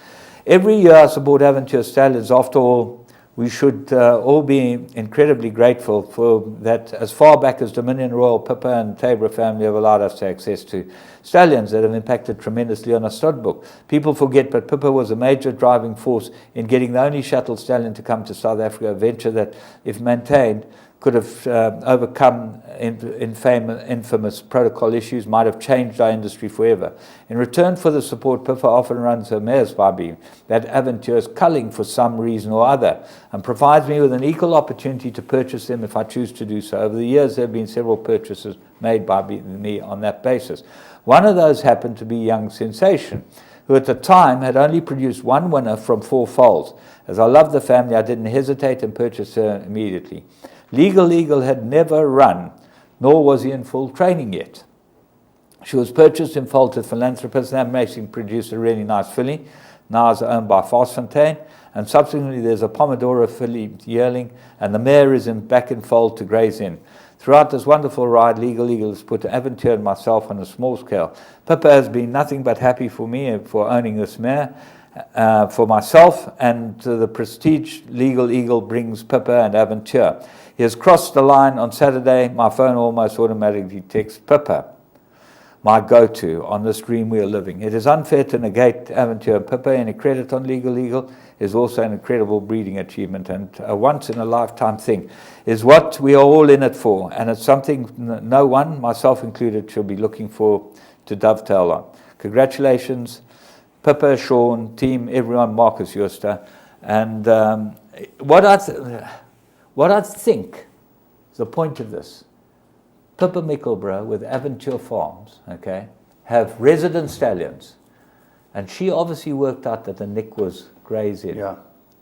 Every year I support Aventura stallions. After all, we should all be incredibly grateful for that. As far back as Dominion Royal, Pippa and Tabor family have allowed us to access to stallions that have impacted tremendously on our stud book. People forget, but Pippa was a major driving force in getting the only shuttle stallion to come to South Africa, a venture that, if maintained, could have overcome infamous protocol issues, might have changed our industry forever. In return for the support, Pippa often runs her mares by me that Aventura is culling for some reason or other, and provides me with an equal opportunity to purchase them if I choose to do so. Over the years, there have been several purchases made by me on that basis. One of those happened to be Young Sensation, who at the time had only produced one winner from 4 foals. As I loved the family, I didn't hesitate and purchased her immediately. Legal Eagle had never run, nor was he in full training yet. She was purchased in full to philanthropists, and Racing produced a really nice filly. Now is owned by Fastfontein, and subsequently there's a Pomodoro filly yearling, and the mare is back in foal to graze in. Throughout this wonderful ride, Legal Eagle has put Aventura and myself on a small scale. Pippa has been nothing but happy for me for owning this mare. For myself, and the prestige Legal Eagle brings Pippa and Aventura. He has crossed the line on Saturday. My phone almost automatically texts Pippa, my go-to on this dream we are living. It is unfair to negate Aventura and Pippa. Any credit on Legal Eagle is also an incredible breeding achievement, and a once-in-a-lifetime thing is what we are all in it for, and it's something no one, myself included, should be looking for to dovetail on. Congratulations, Pippa, Sean, team, everyone, Marcus Joster. And what I think is the point of this, Pippa Mickelborough with Aventura Farms, okay, have resident stallions. And she obviously worked out that the Nick was graze in,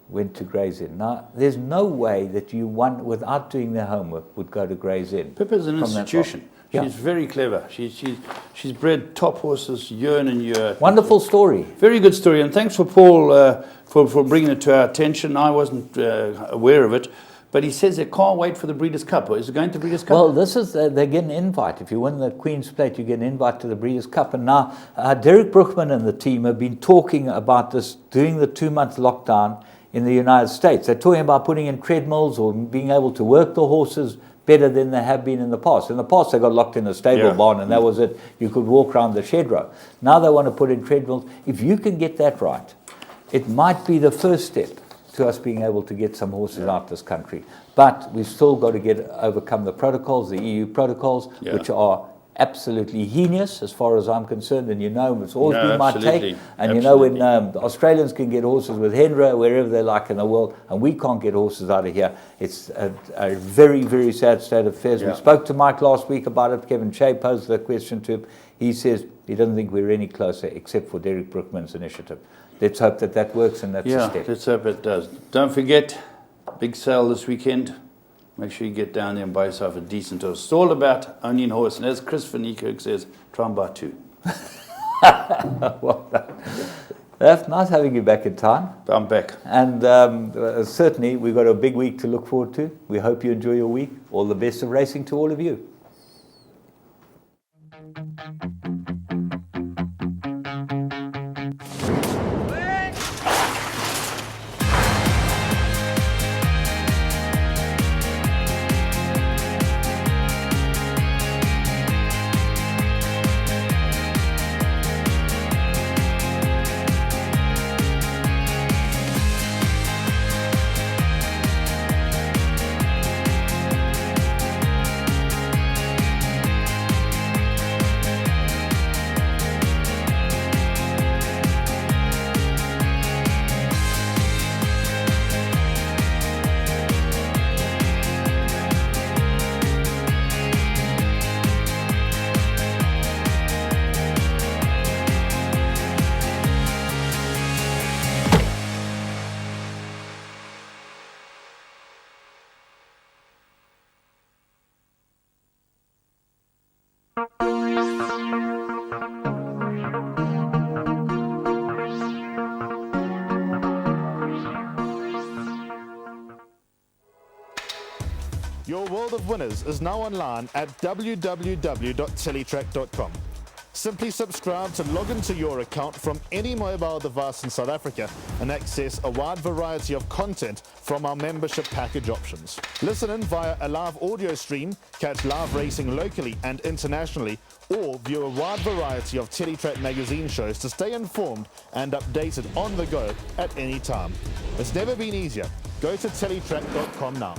went to graze in. Now, there's no way that you, without doing their homework, would go to graze in. Pippa's an institution. She's very clever. She's bred top horses year in and year out. Wonderful story. Very good story. And thanks for Paul for bringing it to our attention. I wasn't aware of it. But he says they can't wait for the Breeders' Cup. Is it going to Breeders' Cup? Well, this is, they get an invite. If you win the Queen's Plate, you get an invite to the Breeders' Cup. And now Derek Brookman and the team have been talking about this, doing the 2-month lockdown in the United States. They're talking about putting in treadmills or being able to work the horses better than they have been in the past. In the past, they got locked in a stable barn, and that was it. You could walk around the shed row. Now they want to put in treadmills. If you can get that right, it might be the first step to us being able to get some horses out this country. But we've still got to overcome the protocols, the EU protocols, which are absolutely heinous as far as I'm concerned. And you know, it's always been my take. And you know, when the Australians can get horses with Hendra wherever they like in the world, and we can't get horses out of here, it's a very, very sad state of affairs. We spoke to Mike last week about it. Kevin Shea posed the question to him. He says he doesn't think we're any closer except for Derek Brookman's initiative. Let's hope that that works, and that's a step. Let's hope it does. Don't forget, big sale this weekend. Make sure you get down there and buy yourself a decent horse. It's all about owning a horse. And as Chris Van Niekerk says, try and buy 2. Well done. That's nice having you back in time. I'm back. And certainly we've got a big week to look forward to. We hope you enjoy your week. All the best of racing to all of you. World of Winners is now online at www.teletrack.com. Simply subscribe to log into your account from any mobile device in South Africa and access a wide variety of content from our membership package options. Listen in via a live audio stream, catch live racing locally and internationally, or view a wide variety of Teletrack magazine shows to stay informed and updated on the go at any time. It's never been easier. Go to teletrack.com now.